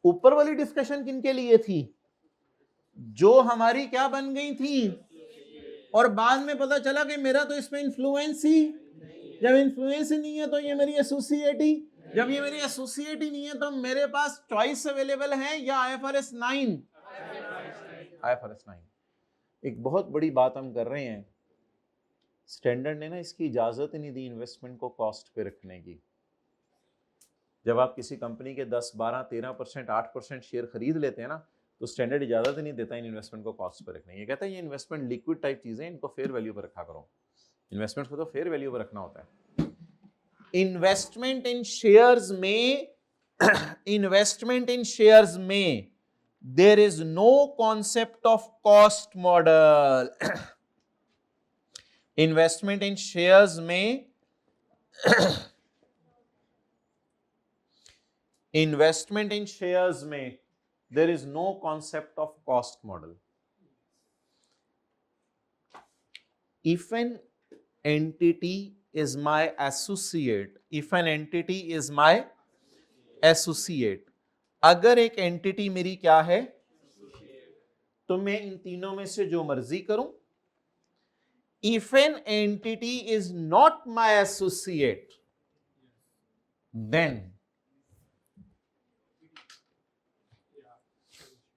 ऊपर वाली डिस्कशन किनके लिए थी? जो हमारी क्या बन गई थी, और बाद में पता चला कि मेरा तो इसमें इन्फ्लुएंस ही, जब इन्फ्लुएंस ही नहीं है तो ये मेरी एसोसिएट ही, जब ये मेरी एसोसिएट ही नहीं है तो मेरे पास चॉइस अवेलेबल है या IFRS 9। IFRS 9 एक बहुत बड़ी बात हम कर रहे हैं। स्टैंडर्ड ने ना इसकी इजाजत ही नहीं दी इन्वेस्टमेंट को कॉस्ट पे रखने की। जब आप किसी कंपनी के 10, 12, 13%, 8% शेयर खरीद लेते हैं ना, तो स्टैंडर्ड इजाजत ही नहीं देता इन इन्वेस्टमेंट को कॉस्ट पे रखने। ये कहता है ये इन्वेस्टमेंट लिक्विड टाइप चीजें, इनको फेयर वैल्यू पर रखा करो। इन्वेस्टमेंट को तो फेयर वैल्यू पर रखना होता है। इन्वेस्टमेंट इन शेयर्स में there is no concept of cost model. Investment in shares में there is no concept of cost model. If an entity is my associate, अगर एक एंटिटी मेरी क्या है, तो मैं इन तीनों में से जो मर्जी करूं। If an entity is not my associate, then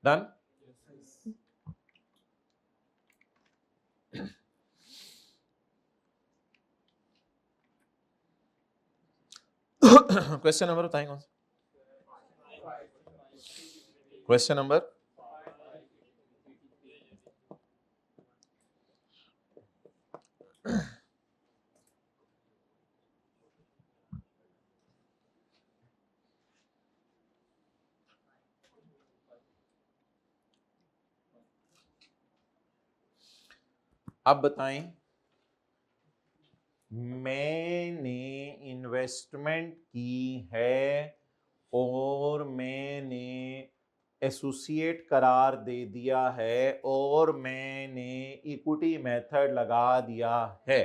done. Question number बताएं कौन सा? क्वेश्चन नंबर अब बताएं। मैंने इन्वेस्टमेंट की है और मैंने एसोसिएट करार दे दिया है और मैंने इक्विटी मेथड लगा दिया है।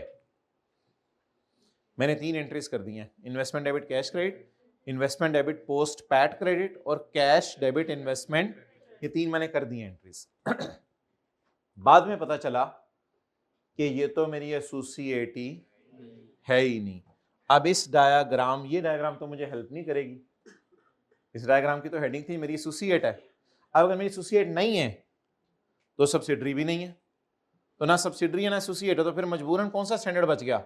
मैंने 3 एंट्रीज कर दी हैं, investment debit cash credit, investment debit post PAT credit और कैश डेबिट इन्वेस्टमेंट। ये 3 मैंने कर दी एंट्रीज। बाद में पता चला कि ये तो मेरी एसोसिएट ही है ही नहीं। अब इस डायग्राम, ये डायग्राम तो मुझे हेल्प नहीं करेगी। इस डायग्राम की तो हेडिंग थी मेरी एसोसिएट है। अब अगर मेरी एसोसिएट नहीं है तो सब्सिडरी भी नहीं है, तो ना सब्सिडरी है ना एसोसिएट है, तो फिर मजबूरन कौन सा स्टैंडर्ड बच गया?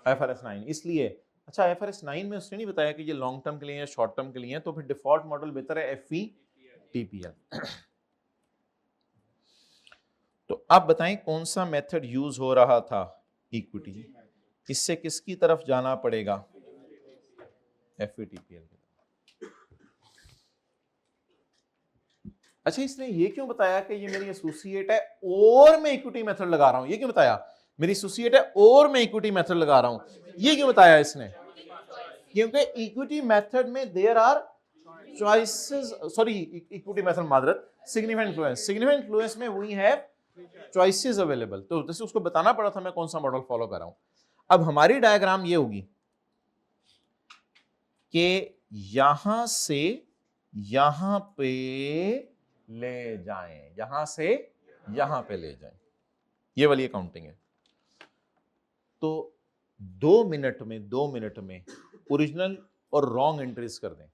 IFRS 9। इसलिए अच्छा IFRS 9 में उसने नहीं बताया कि ये लॉन्ग टर्म के लिए या शॉर्ट टर्म के लिए, तो फिर डिफॉल्ट मॉडल बेहतर है FVTPL। तो आप बताएं कौन सा मेथड यूज हो रहा था, इक्विटी, इससे किसकी तरफ जाना पड़ेगा, एफवीटीपीएल की तरफ। अच्छा, इसने ये क्यों बताया कि ये मेरी एसोसिएट है और मैं इक्विटी मेथड लगा रहा हूं, ये क्यों बताया, मेरी एसोसिएट है और मैं इक्विटी मेथड लगा रहा हूं, ये क्यों बताया इसने, क्योंकि इक्विटी मेथड में there are choices, sorry equity method मादरत, सिग्निफिकेंट इन्फ्लुएंस, सिग्निफिकेंट इन्फ्लुएंस में वी हैव चॉइसेस अवेलेबल, तो जैसे उसको बताना पड़ा था मैं कौन सा मॉडल फॉलो कर रहा हूं। अब हमारी डायग्राम ये होगी कि यहां से यहां पे ले जाएं, यहां से यहां पे ले जाएं, ये वाली काउंटिंग है। तो 2 मिनट में ओरिजिनल और रॉन्ग एंट्रीज कर दें,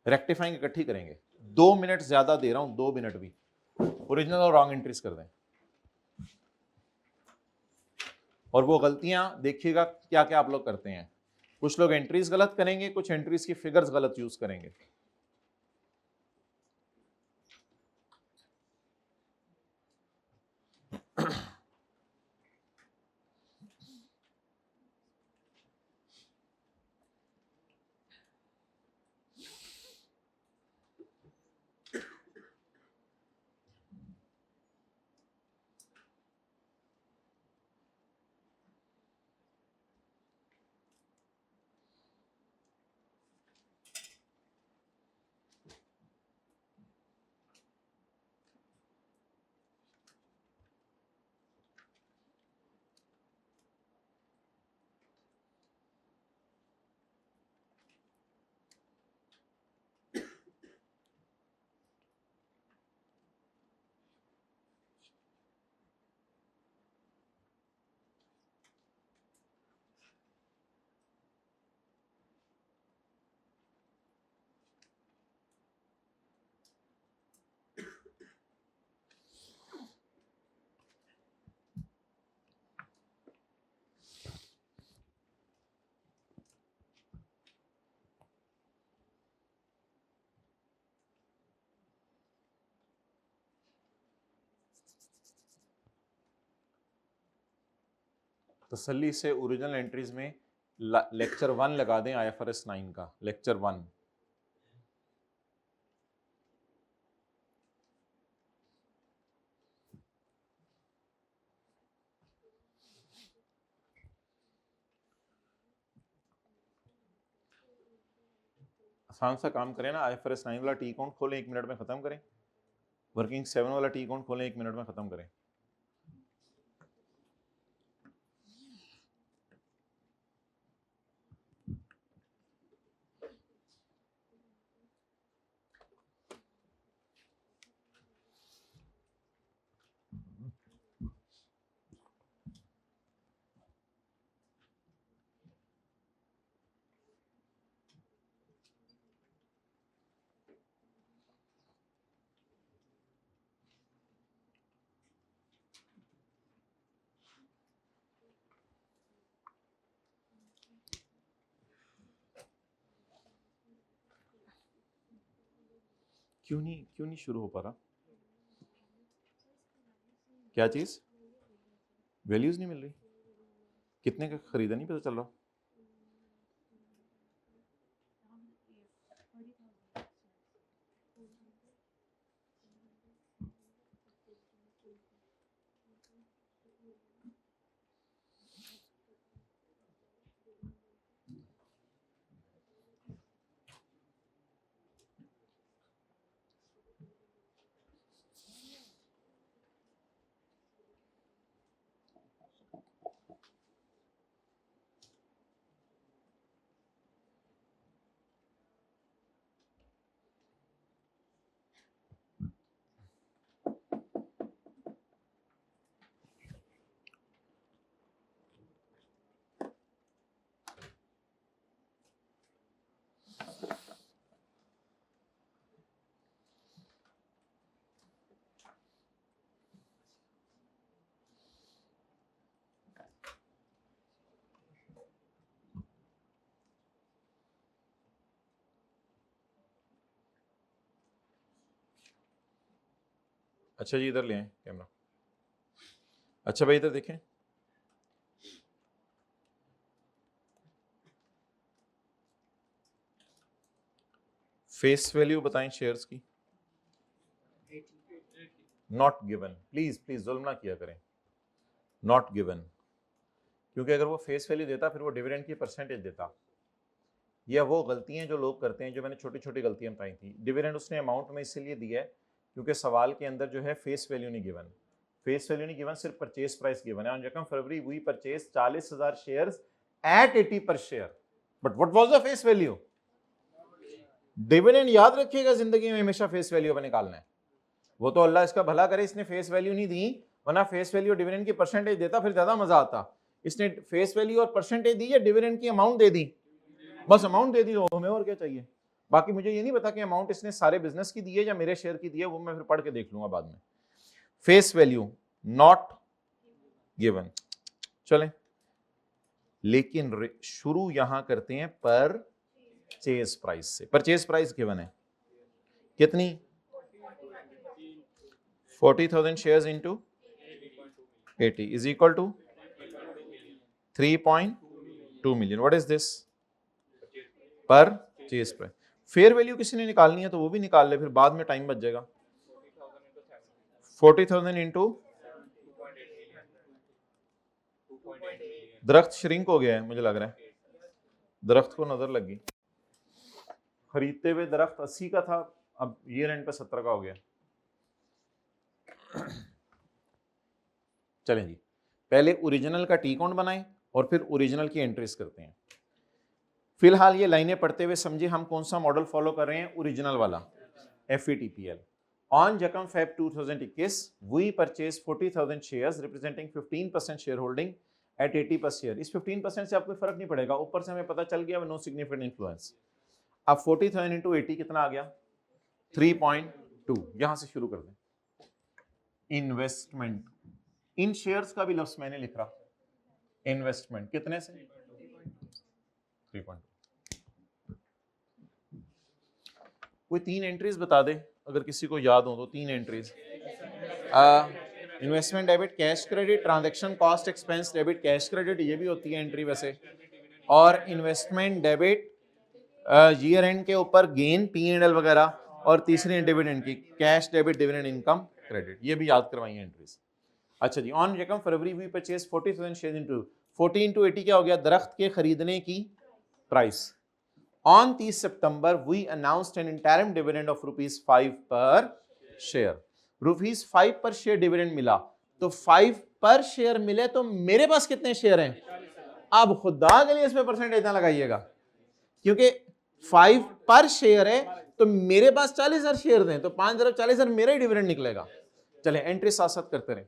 रेक्टिफाइंग इकट्ठी करेंगे, 2 मिनट ज्यादा दे रहा हूं, 2 मिनट भी, ओरिजिनल और रॉन्ग एंट्रीज कर दें। और वो गलतियां देखिएगा क्या क्या आप लोग करते हैं, कुछ लोग एंट्रीज गलत करेंगे, कुछ एंट्रीज की फिगर्स गलत यूज करेंगे। तसल्ली से ओरिजिनल एंट्रीज में लेक्चर 1 लगा दें, IFRS 9 का लेक्चर 1। आसान सा काम करें ना, IFRS 9 वाला टी अकाउंट खोलें, 1 मिनट में खत्म करें, वर्किंग 7 वाला टी अकाउंट खोलें, 1 मिनट में खत्म करें। क्यों नहीं शुरू हो पा रहा, क्या चीज, वैल्यूज नहीं मिल रही, कितने का खरीदा नहीं पता चल रहा। अच्छा जी, इधर ले आए कैमरा। अच्छा भाई इधर देखें, फेस वैल्यू बताएं शेयर्स की। नॉट गिवन, प्लीज प्लीज जुल्म ना किया करें, नॉट गिवन, क्योंकि अगर वो फेस वैल्यू देता फिर वो डिविडेंड की परसेंटेज देता। ये वो गलतियां जो लोग करते हैं, जो मैंने छोटी छोटी गलतियां बताई थी। डिविडेंड उसने अमाउंट में इसलिए दिया है क्योंकि सवाल के अंदर जो है फेस वैल्यू नहीं गिवन, फेस वैल्यू नहीं गिवन, सिर्फ परचेज प्राइस गिवन है। ऑन रकम February we purchase 40,000 shares at 80 per share, but what was the face value? Dividend याद रखिएगा, जिंदगी में हमेशा फेस वैल्यू पर निकालना है। वो तो अल्लाह इसका भला करे इसने फेस वैल्यू नहीं दी, वरना फेस वैल्यू डिविडेंड की परसेंटेज देता फिर ज्यादा मजा आता। इसने फेस वैल्यू और परसेंटेज दी या डिविडेंड की अमाउंट दे दी? बस अमाउंट दे दी तो हमें और क्या चाहिए। बाकी मुझे ये नहीं पता कि अमाउंट इसने सारे बिजनेस की दी है या मेरे शेयर की दी है, वो मैं फिर पढ़ के देख लूंगा बाद में। Face value not given. चलें, लेकिन शुरू यहां करते हैं परचेज प्राइस से। परचेज प्राइस गिवन है कितनी? 40,000 shares into 80 is equal to 3.2 million. What is this? Purchase price. Fair value किसी ने निकालनी है तो वो भी निकाल ले, फिर बाद में टाइम बच जाएगा। 40,000 इंटू, दरख्त श्रिंक हो गया है मुझे लग रहा है, दरख्त को नजर लगी। खरीदते हुए दरख्त 80 का था, अब ईयर एंड पे 70 का हो गया। चलें जी, पहले ओरिजिनल का टी काउंट बनाएं और फिर ओरिजिनल की एंट्रीज करते हैं। फिलहाल ये लाइनें पढ़ते हुए समझिए हम कौन सा मॉडल फॉलो कर रहे हैं, ओरिजिनल वाला, FVTPL। ऑन जकम Feb 2021 we purchase 40,000 shares representing 15% shareholding at 80 per share. इस 15% से आपको फर्क नहीं पड़ेगा, ऊपर से हमें पता चल गया नो सिग्निफिकेंट इन्फ्लुएंस। अब 40,000 इंटू 80 कितना आ गया? 3.2। यहां से शुरू कर दें। इन्वेस्टमेंट, इन शेयर्स का भी लफ्ज मैंने लिख रहा, इन्वेस्टमेंट कितने से? 3.2। कोई 3 एंट्रीज बता दे अगर किसी को याद हो तो। 3 entries, investment debit, cash credit, transaction cost expense debit, cash credit ये भी होती है एंट्री वैसे, और इन्वेस्टमेंट डेबिट ईयर एंड के ऊपर गेन P&L वगैरह, और तीसरी डिविडेंड की cash debit dividend income credit, ये भी याद करवाई एंट्रीज। अच्छा जी, ऑन रकम February we purchase 40,000 share into 40 into 80 क्या हो गया? दरख्त के खरीदने की price. On 30 September we announced an interim dividend of ₹5 per share. ₹5 per share dividend मिला, तो 5 पर शेयर मिले तो मेरे पास कितने शेयर हैं? अब खुदा के लिए इसमें परसेंटेज ना लगाइएगा, क्योंकि 5 पर शेयर है तो मेरे पास 40,000 शेयर हैं, तो 5 तरफ 40,000 मेरा ही डिविडेंड निकलेगा। चले एंट्री साथ साथ करते रहे।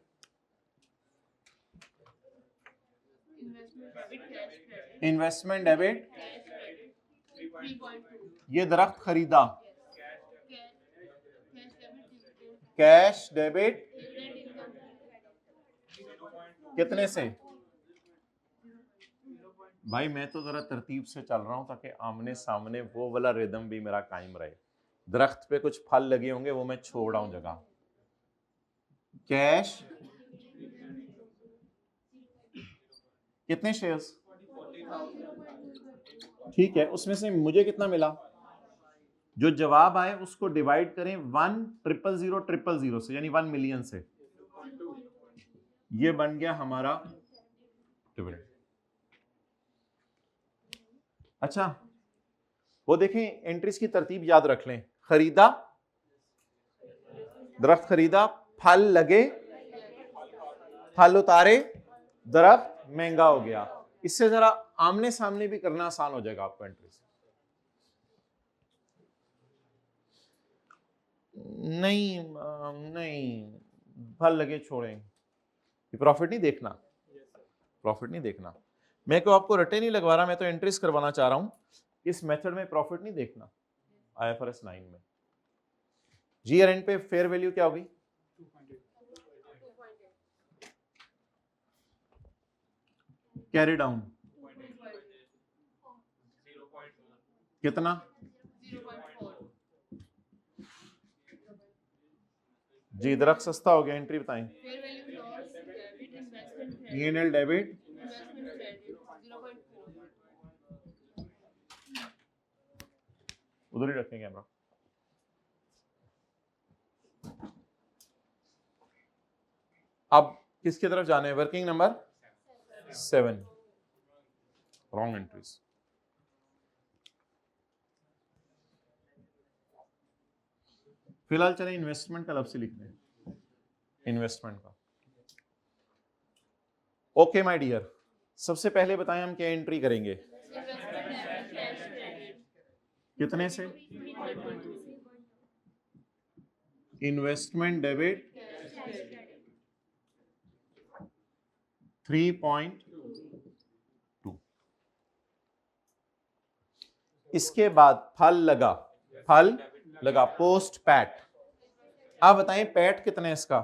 इन्वेस्टमेंट डेबिट, ये दरख्त खरीदा, कैश डेबिट कितने से? भाई मैं तो जरा तरतीब से चल रहा हूं ताकि आमने सामने वो वाला रिदम भी मेरा कायम रहे। दरख्त पे कुछ फल लगे होंगे वो मैं छोड़ रहा हूं जगह। कैश कितने शेयर्स? ठीक है, उसमें से मुझे कितना मिला? जो जवाब आए उसको डिवाइड करें 1,000,000 से, यानी 1 मिलियन से। ये बन गया हमारा डिविडेंड। अच्छा वो देखें, एंट्रीज की तरतीब याद रख लें। खरीदा, दरख्त खरीदा, फल लगे, फल उतारे, दरख्त महंगा हो गया। इससे जरा आमने सामने भी करना आसान हो जाएगा आपको एंट्रीज। नहीं फल लगे छोड़ें, प्रॉफिट नहीं देखना, प्रॉफिट नहीं देखना। मैं को आपको रटे नहीं लगवा रहा, मैं तो एंट्रीज करवाना चाह रहा हूं। इस मेथड में प्रॉफिट नहीं देखना। IFRS 9 में ईयर एंड पे फेयर वैल्यू क्या होगी? कैरी डाउन कितना? जी दरख्त सस्ता हो गया, एंट्री बताएं। P&L डेबिट उधर ही रखें कैमरा। अब किसकी तरफ जाना है? Working number 7, wrong entries. फिलहाल चले इन्वेस्टमेंट का लफ्ज़ से लिखते हैं, इन्वेस्टमेंट का। ओके माय डियर, सबसे पहले बताएं हम क्या एंट्री करेंगे, कितने से? Investment debit 3.2। इसके बाद फल लगा पोस्ट पैट। आप बताएं पैट कितना है इसका?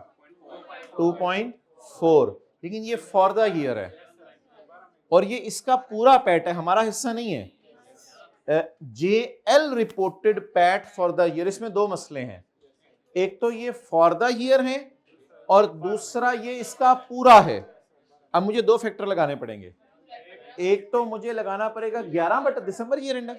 2.4, लेकिन ये फॉर द ईयर है और ये इसका पूरा पैट है, हमारा हिस्सा नहीं है। JL reported PAT for the year. इसमें दो मसले हैं, एक तो ये फॉर द ईयर है और दूसरा ये इसका पूरा है। अब मुझे दो फैक्टर लगाने पड़ेंगे, एक तो मुझे लगाना पड़ेगा 11 दिसंबर ईयर एंड है,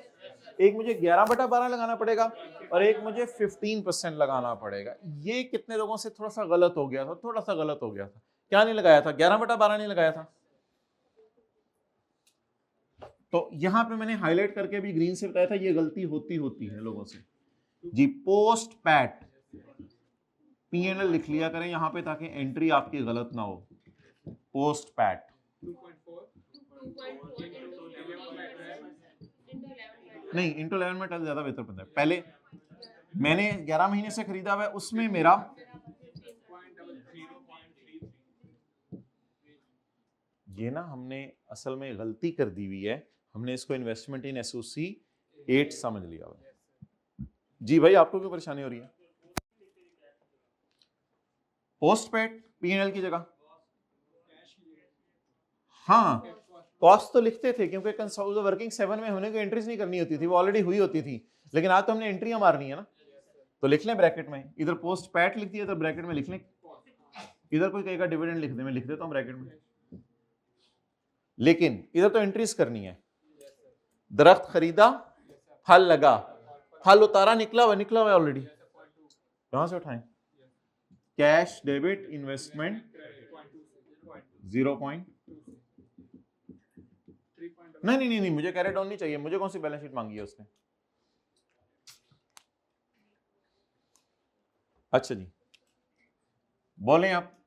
एक मुझे 11/12 लगाना पड़ेगा और एक मुझे 15% लगाना पड़ेगा। ये कितने लोगों से थोड़ा सा गलत हो गया था, क्या नहीं लगाया था? 11/12 नहीं लगाया था। तो यहां पे मैंने हाईलाइट करके भी ग्रीन से बताया था, ये गलती होती है लोगों से जी। पोस्ट पैट P&L लिख लिया करें यहां पे ताकि एंट्री आपकी गलत ना हो। पोस्ट पैट 2.4 नहीं, इंटू 11 में ज्यादा बेहतर पता है। पहले मैंने 11 महीने से खरीदा हुआ है, उसमें मेरा ये ना हमने असल में गलती कर दी हुई है, हमने इसको इन्वेस्टमेंट इन एसोसिएट समझ लिया हुआ है। जी भाई, आपको क्यों परेशानी हो रही है? पोस्ट पेड P&L की जगह हाँ कॉस्ट तो लिखते थे, क्योंकि वर्किंग 7 में होने को एंट्रीज नहीं करनी होती थी, वो ऑलरेडी हुई होती थी। लेकिन आज तो हमने एंट्रियां मारनी है ना, तो लिख लें ब्रैकेट में, इधर पोस्ट पैट लिख दिया, इधर ब्रैकेट में लिख लें। इधर कोई कहेगा डिविडेंड लिख दे, मैं लिख देता हूं ब्रैकेट में, लेकिन इधर तो एंट्रीज करनी है। दरख्त खरीदा, फल लगा, फल उतारा, निकला हुआ है ऑलरेडी, कहां से उठाएं? Cash debit investment 0. नहीं, मुझे कैरी डाउन नहीं चाहिए, मुझे कौन सी बैलेंस शीट मांगी है उसने? अच्छा जी, बोलें आप।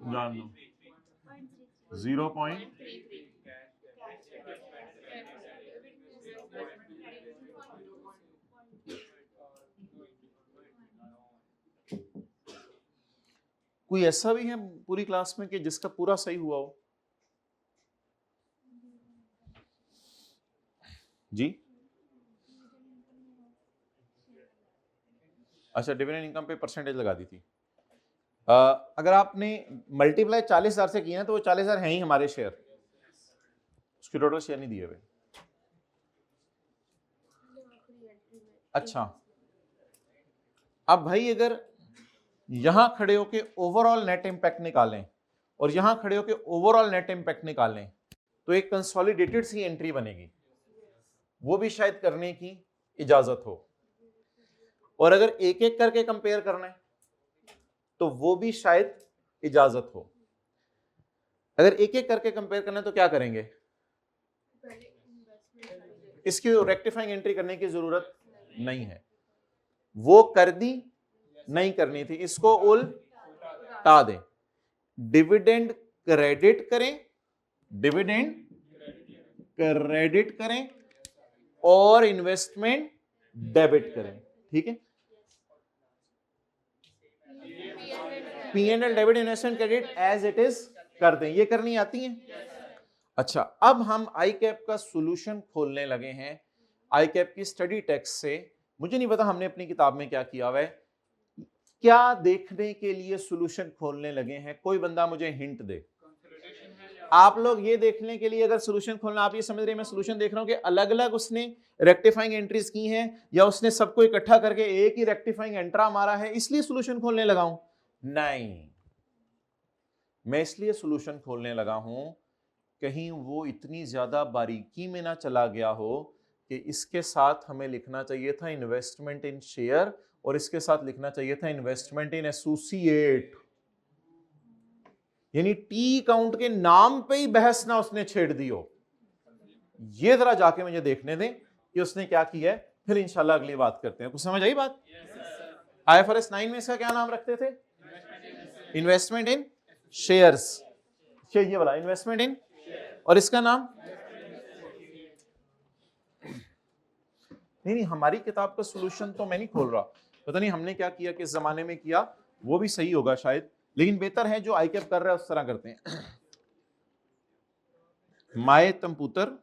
जान लो 0. कोई ऐसा भी है पूरी क्लास में कि जिसका पूरा सही हुआ हो? जी अच्छा, डिविडेंड इनकम पे परसेंटेज लगा दी थी। अगर आपने मल्टीप्लाई 40,000 से किया ना, तो वो 40,000 है ही हमारे शेयर, उसके टोटल शेयर नहीं दिए हुए। अच्छा, अब भाई अगर यहां खड़े होके ओवरऑल नेट इंपैक्ट निकालें और यहां खड़े होके ओवरऑल नेट इंपैक्ट निकालें, तो एक कंसोलिडेटेड सी एंट्री बनेगी, वो भी शायद करने की इजाजत हो। और अगर एक एक करके कंपेयर करना है तो वो भी शायद इजाजत हो। अगर एक एक करके कंपेयर करना है तो क्या करेंगे? इसकी रेक्टिफाइंग एंट्री करने की जरूरत नहीं है, वो कर दी नहीं करनी थी, इसको उल्टा दें। डिविडेंड क्रेडिट करें और इन्वेस्टमेंट डेबिट करें, ठीक है? P&L debit investment credit as it is कर दें, ये करनी आती है। अच्छा, अब हम आई कैप का सॉल्यूशन खोलने लगे हैं, आई कैप की स्टडी टेक्स्ट से। मुझे नहीं पता हमने अपनी किताब में क्या किया हुआ है, क्या देखने के लिए सॉल्यूशन खोलने लगे हैं, कोई बंदा मुझे हिंट दे। आप लोग ये देखने के लिए अगर सोल्यूशन खोलना, आप ये समझ रहे हैं मैं सोल्यूशन देख रहा हूं कि अलग अलग उसने रेक्टिफाइंग एंट्रीज की हैं या उसने सबको इकट्ठा करके एक ही रेक्टिफाइंग एंट्रा मारा है इसलिए सोल्यूशन खोलने लगा हूं? नहीं, मैं इसलिए सोल्यूशन खोलने लगा हूं कहीं वो इतनी ज्यादा बारीकी में ना चला गया हो कि इसके साथ हमें लिखना चाहिए था इन्वेस्टमेंट इन शेयर और इसके साथ लिखना चाहिए था इन्वेस्टमेंट इन एसोसिएट, यानी टी काउंट के नाम पे ही बहस ना उसने छेड़ दी हो। ये जरा जाके मुझे देखने दें कि उसने क्या किया है, फिर इंशाल्लाह अगली बात करते हैं। कुछ समझ आई बात? IFRS 9 में इसका क्या नाम रखते थे? इन्वेस्टमेंट इन शेयर्स, ये वाला इन्वेस्टमेंट इन, और इसका नाम नहीं, हमारी किताब का सॉल्यूशन तो मैं नहीं खोल रहा, पता नहीं हमने क्या किया, किस जमाने में किया, वो भी सही होगा शायद, लेकिन बेहतर है जो आईकेप कर रहा है उस तरह करते हैं। My computer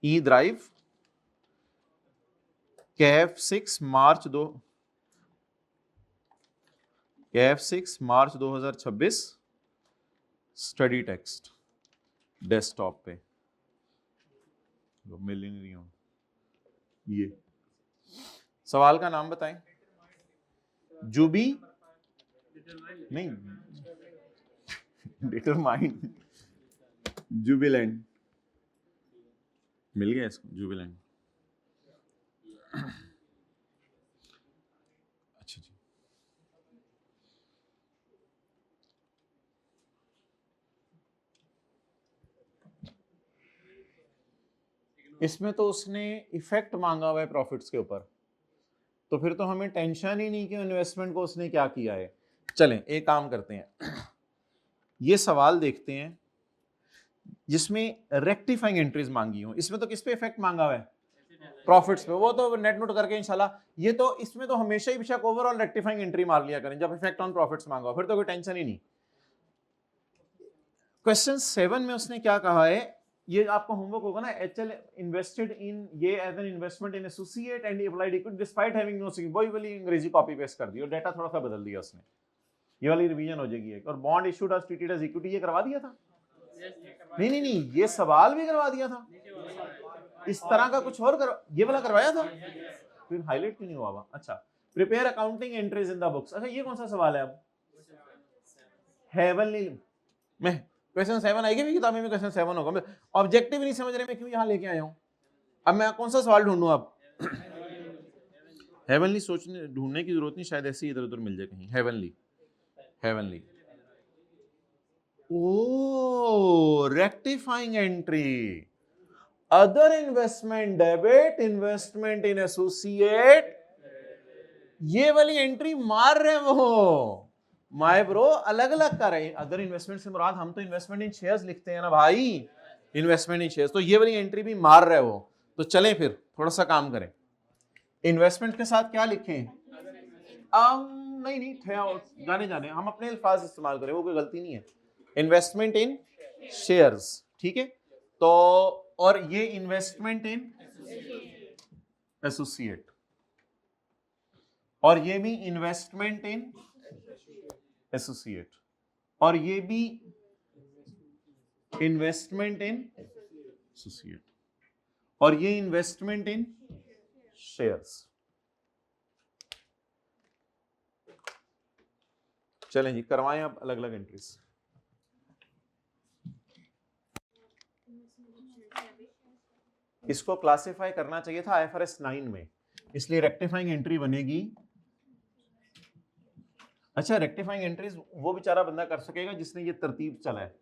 E drive Kaif 6 March 2026 study text desktop पे मिल ही नहीं हो। ये सवाल का नाम बताएं। जुबी नहीं, डिटरमाइन, जुबिलेंट, मिल गया इसको जुबिलेंट। अच्छा जी, इसमें तो उसने इफेक्ट मांगा हुआ है प्रॉफिट्स के ऊपर, तो फिर तो हमें टेंशन ही नहीं कि इन्वेस्टमेंट को उसने क्या किया है। चलें एक काम करते हैं, ये सवाल देखते हैं जिसमें रेक्टिफाइंग एंट्रीज मांगी हो। इसमें तो किस पे इफेक्ट मांगा हुआ है? प्रॉफिट्स पे। वो तो नेट नोट करके इंशाल्लाह, ये तो इसमें तो हमेशा ही बेशक ओवरऑल रेक्टिफाइंग एंट्री मार लिया करें जब इफेक्ट ऑन प्रॉफिट्स मांगा हो, फिर तो कोई टेंशन ही नहीं। क्वेश्चन 7 में उसने क्या कहा है, ये आपका होमवर्क होगा ना, HL इन्वेस्टेड इन ये as an investment in associate and applied equity despite having no significance, वही वाली अंग्रेजी कॉपी पेस्ट कर दी और डाटा थोड़ा सा बदल दिया उसने, ये वाली रिवीजन हो जाएगी एक। और bond issued as treated as equity, ये करवा दिया था? नहीं, ये सवाल भी करवा दिया था, इस तरह का कुछ और ये वाला करवाया था, फिर हाईलाइट क्यों नहीं हुआ हुआ? अच्छा, prepare accounting entries in the books. अच्छा, ये कौन सा सवाल है? अब हेवनली में क्वेश्चन 7 आएगी भी, किताब में क्वेश्चन 7 होगा। मैं ऑब्जेक्टिव नहीं समझ रहे, मैं क्यों यहाँ लेके आया हूँ? अब मैं कौन सा सवाल ढूंढूं? अब हेवनली सोचने ढूंढने की जरूरत नहीं, शायद ऐसे ही इधर उधर मिल जाए कहीं। हेवनली ओ rectifying entry, other investment debit, investment in associate, ये वाली एंट्री मार रहे वो माय ब्रो, अलग अलग कर रहे हैं। अदर इन्वेस्टमेंट से मुराद, हम तो इन्वेस्टमेंट इन शेयर्स लिखते हैं ना भाई, इन्वेस्टमेंट इन शेयर्स, तो ये वाली एंट्री भी मार रहे वो। तो चलें फिर थोड़ा सा काम करें, इन्वेस्टमेंट के साथ क्या लिखें? नहीं जाने हम अपने अल्फाज इस्तेमाल करें, वो कोई गलती नहीं है। इन्वेस्टमेंट इन शेयर्स, ठीक है, तो और ये इन्वेस्टमेंट इन एसोसिएट, और ये भी इन्वेस्टमेंट इन एसोसिएट, और ये भी इन्वेस्टमेंट इन एसोसिएट, और ये इन्वेस्टमेंट इन शेयर्स। चलें जी, करवाएं अब अलग अलग एंट्रीज। इसको क्लासिफाई करना चाहिए था IFRS 9 में, इसलिए रेक्टिफाइंग एंट्री बनेगी। अच्छा, रेक्टिफाइंग एंट्रीज वो बेचारा बंदा कर सकेगा जिसने ये तरतीब चला है,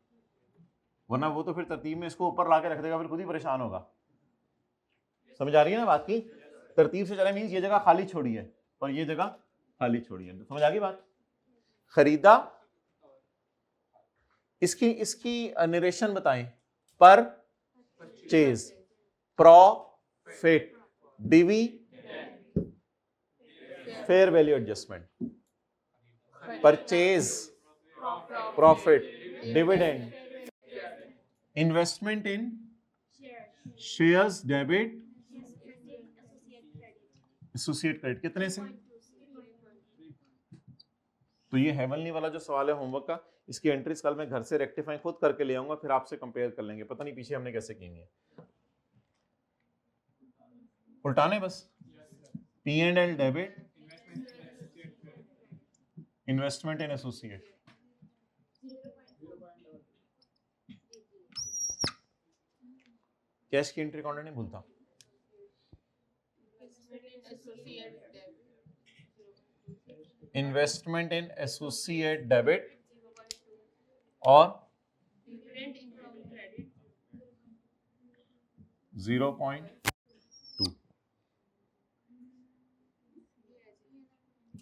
वरना वो तो फिर तरतीब में इसको ऊपर ला के रख देगा, फिर खुद ही परेशान होगा। समझ आ रही है ना बात की? तरतीब से चला मीन्स ये जगह खाली छोड़ी है और ये जगह खाली छोड़ी है, समझ आ गई बात? खरीदा, इसकी नरेशन बताएं। Purchase, profit, DV, fair value adjustment. Purchase, profit, dividend, investment in shares, debit, associate credit. कितने से? तो ये हेवनली वाला जो सवाल है होमवर्क का, इसकी एंट्रीज कल मैं घर से रेक्टिफाई खुद करके ले आऊंगा, फिर आपसे कंपेयर कर लेंगे। पता नहीं पीछे हमने कैसे की है, उल्टाने बस। P and L debit, investment in associate, cash की एंट्री कौन नहीं भूलता। इन्वेस्टमेंट इन एसोसिएट डेबिट और 0.2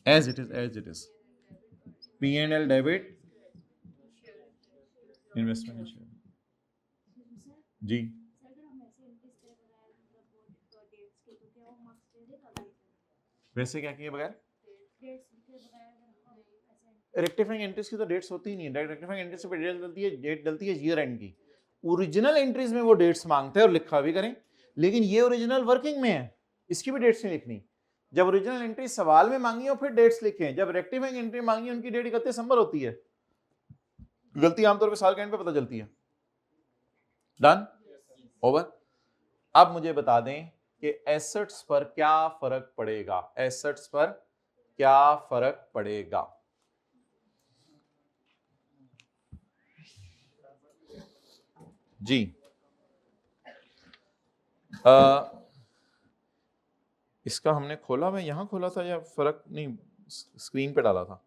as it is P&L debit, investment in share. जी वैसे क्या किए बगैर रेक्टिफाइंग एंट्रीज की तो डेट्स होती ही नहीं है। रेक्टिफाइंग एंट्रीज पे डेट डलती है ईयर एंड की। ओरिजिनल एंट्रीज में वो डेट्स मांगते हैं और लिखा भी करें, लेकिन ये ओरिजिनल वर्किंग में है, इसकी भी डेट्स नहीं लिखनी। जब ओरिजिनल एंट्री सवाल में मांगी हो फिर डेट्स लिखें, जब रेक्टिफाइंग एंट्री मांगी उनकी डेट 31 दिसंबर होती है। गलती आमतौर पे साल के एंड पे पता चलती है। Done, over. अब मुझे बता दें कि एसेट्स पर क्या फर्क पड़ेगा, एसेट्स पर क्या फर्क पड़ेगा। जी इसका हमने खोला, मैं यहां खोला था या फर्क नहीं स्क्रीन पे डाला था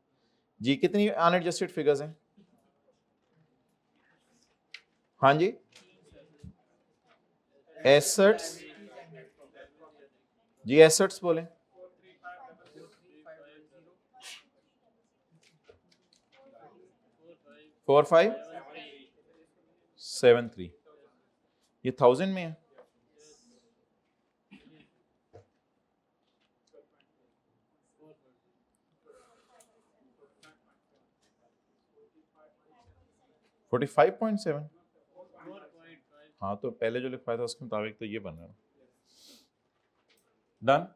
जी। कितनी अनएडजस्टेड फिगर्स हैं? हाँ जी, एसेट्स जी, एसेट्स बोले 4573, ये 1000 में है। $45.7, हाँ तो पहले जो लिखवाया था उसके मुताबिक तो ये बन रहा है। डन।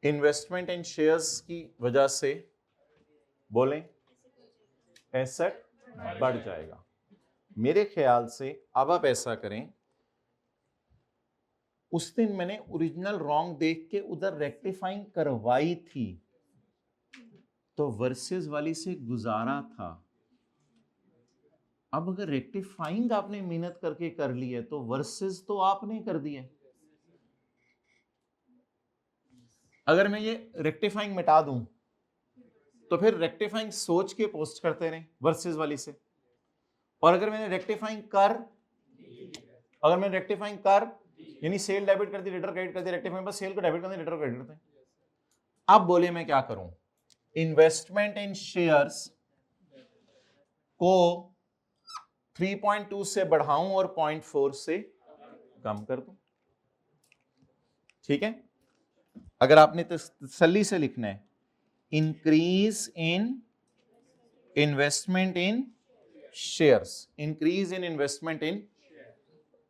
इन्वेस्टमेंट इन शेयर्स की वजह से बोलें एसेट बढ़ जाएगा। मेरे ख्याल से अब आप ऐसा करें, उस दिन मैंने ओरिजिनल रॉन्ग देख के उधर रेक्टिफाइंग करवाई थी, तो वर्सेस वाली से गुजारा था। अब अगर रेक्टिफाइंग आपने मेहनत करके कर ली है तो वर्सेस तो आपने कर दिया। अगर मैं ये रेक्टिफाइंग मिटा दूं तो फिर रेक्टिफाइंग सोच के पोस्ट करते रहे वर्सेस वाली से, और अगर मैंने रेक्टिफाइंग कर यानी सेल डेबिट कर दी, रिटर क्रेडिट कर दी, रेक्टिफाइंग बस सेल को डेबिट कर दी, रिटर क्रेडिट करते। अब बोले मैं क्या करूं, इन्वेस्टमेंट इन शेयर्स को 3.2 से बढ़ाऊं और 0.4 से कम कर दूं। ठीक है, अगर आपने तसल्ली से लिखना है increase in investment in shares, increase in investment in,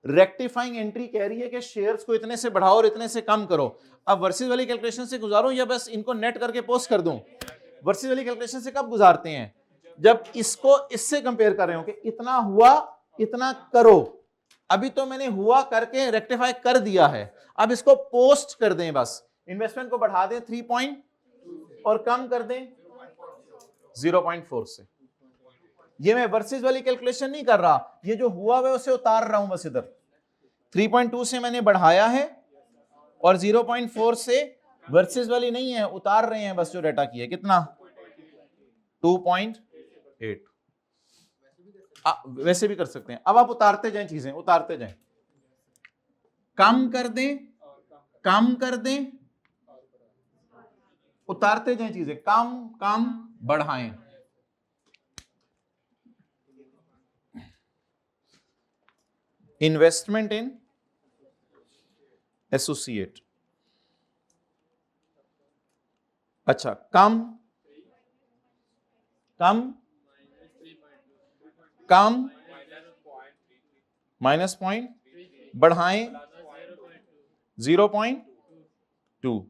rectifying entry कह रही है कि शेयर्स को इतने से बढ़ाओ और इतने से कम करो। अब वर्सेस वाली कैलकुलेशन से गुजारूं या बस इनको नेट करके पोस्ट कर दूं? वर्सेस वाली कैलकुलेशन से कब गुजारते हैं? जब इसको इससे कंपेयर कर रहे हो कि इतना हुआ इतना करो। अभी तो मैंने हुआ करके रेक्टिफाई कर दिया है, अब इसको पोस्ट कर दें, बस इन्वेस्टमेंट को बढ़ा दें 3 पॉइंट और कम कर दें 0.4 से। ये मैं वर्सेस वाली कैलकुलेशन नहीं कर रहा, ये जो हुआ है उसे उतार रहा हूं बस इधर। 3.2 से मैंने बढ़ाया है और 0.4 से वर्सेस वाली नहीं है, उतार रहे हैं बस जो डाटा की है। कितना? 2.8। वैसे भी कर सकते हैं। अब आप उतारते जाएं चीजें, उतारते जाएं, कम कर दें, कम कर दें, उतारते जाएं चीजें, कम कम बढ़ाएं। इन्वेस्टमेंट इन एसोसिएट, अच्छा कम कम कम -0.33, बढ़ाएं 0.2,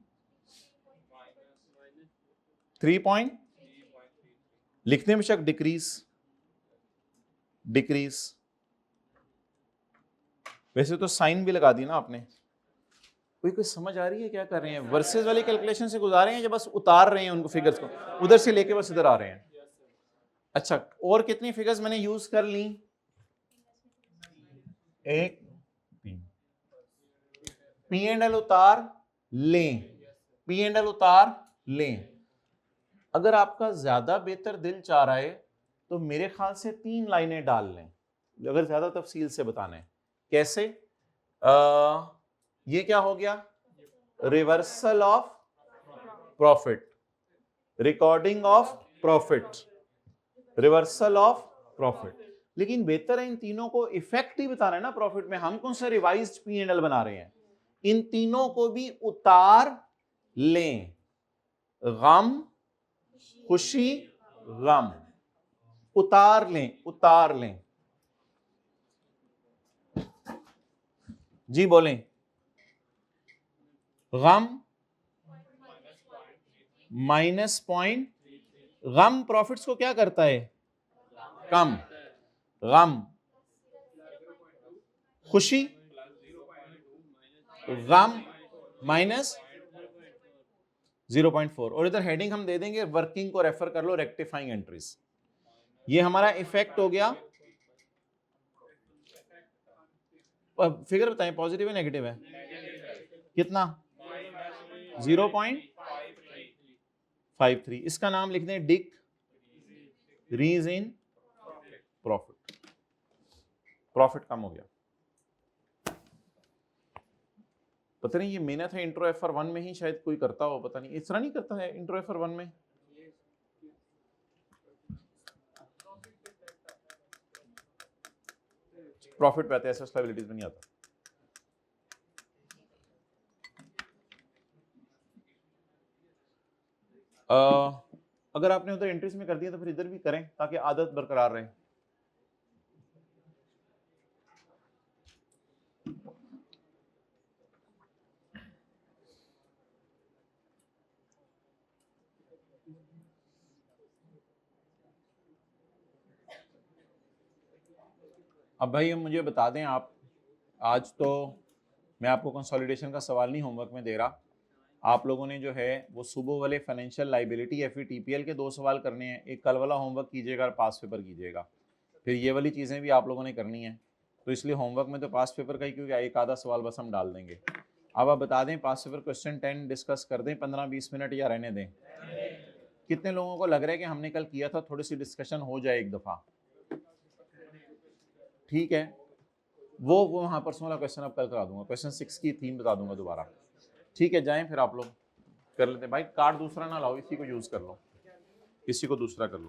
3 लिखने में शक, डिक्रीज। वैसे तो साइन भी लगा दी ना आपने। कोई समझ आ रही है क्या कर रहे हैं? वर्सेस वाली कैलकुलेशन से गुजारे हैं या बस उतार रहे हैं उनको फिगर्स को, उधर से लेके बस इधर आ रहे हैं? अच्छा, और कितनी फिगर्स मैंने यूज कर ली? 1, 3। P&L उतार लें, P&L उतार लें। अगर आपका ज्यादा बेहतर दिल चाह रहा है तो मेरे ख्याल से 3 लाइनें डाल लें, अगर ज्यादा तफसील से बताना है। कैसे? ये क्या हो गया? Reversal of profit, recording of profit, reversal of profit. लेकिन बेहतर है इन तीनों को इफेक्ट ही बताना है ना प्रॉफिट में। हम कौन सा रिवाइज्ड P&L बना रहे हैं? इन तीनों को भी उतार लें। गम, खुशी, गम, उतार लें, उतार लें। जी बोलें। गम -0., गम प्रॉफिट्स को क्या करता है? कम। गम, खुशी, गम -0.4। और इधर हेडिंग हम दे देंगे, वर्किंग को रेफर कर लो, रेक्टिफाइंग एंट्रीज। ये हमारा इफेक्ट हो गया। फिगर बताएं, पॉजिटिव है नेगेटिव है? कितना? 0.53। इसका नाम लिख दें डिक रीज इन प्रॉफिट। प्रॉफिट कम हो गया। पता नहीं ये मेहनत है इंट्रो FR1 में ही शायद कोई करता हो, पता नहीं इस तरह नहीं करता है इंट्रो FR1 में। प्रॉफिट पे आते हैं, एसेट्स लायबिलिटीज में नहीं आता। अगर आपने उधर एंट्रीज में कर दिया तो फिर इधर भी करें ताकि आदत बरकरार रहे। अब भाई मुझे बता दें आप, आज तो मैं आपको कंसोलिडेशन का सवाल नहीं होमवर्क में दे रहा। आप लोगों ने जो है वो सुबह वाले फाइनेंशियल लाइबिलिटी FVTPL के 2 सवाल करने हैं। एक कल वाला होमवर्क कीजिएगा और पास पेपर कीजिएगा। फिर ये वाली चीज़ें भी आप लोगों ने करनी है। तो इसलिए होमवर्क में तो पास पेपर का ही, क्योंकि एक आधा सवाल बस हम डाल देंगे। अब आप बता दें, पास पेपर क्वेश्चन 10 डिस्कस कर दें 15-20 मिनट या रहने दें? कितने लोगों को लग रहा है कि हमने कल किया था, थोड़ी सी डिस्कशन हो जाए एक दफ़ा? ठीक है, वो वहाँ परसों वाला क्वेश्चन अब कल करा दूंगा। क्वेश्चन 6 की थीम बता दूंगा दोबारा। ठीक है, जाएं फिर आप लोग कर लेते हैं। भाई कार्ड दूसरा ना लाओ, इसी को यूज़ कर लो, इसी को दूसरा कर लो।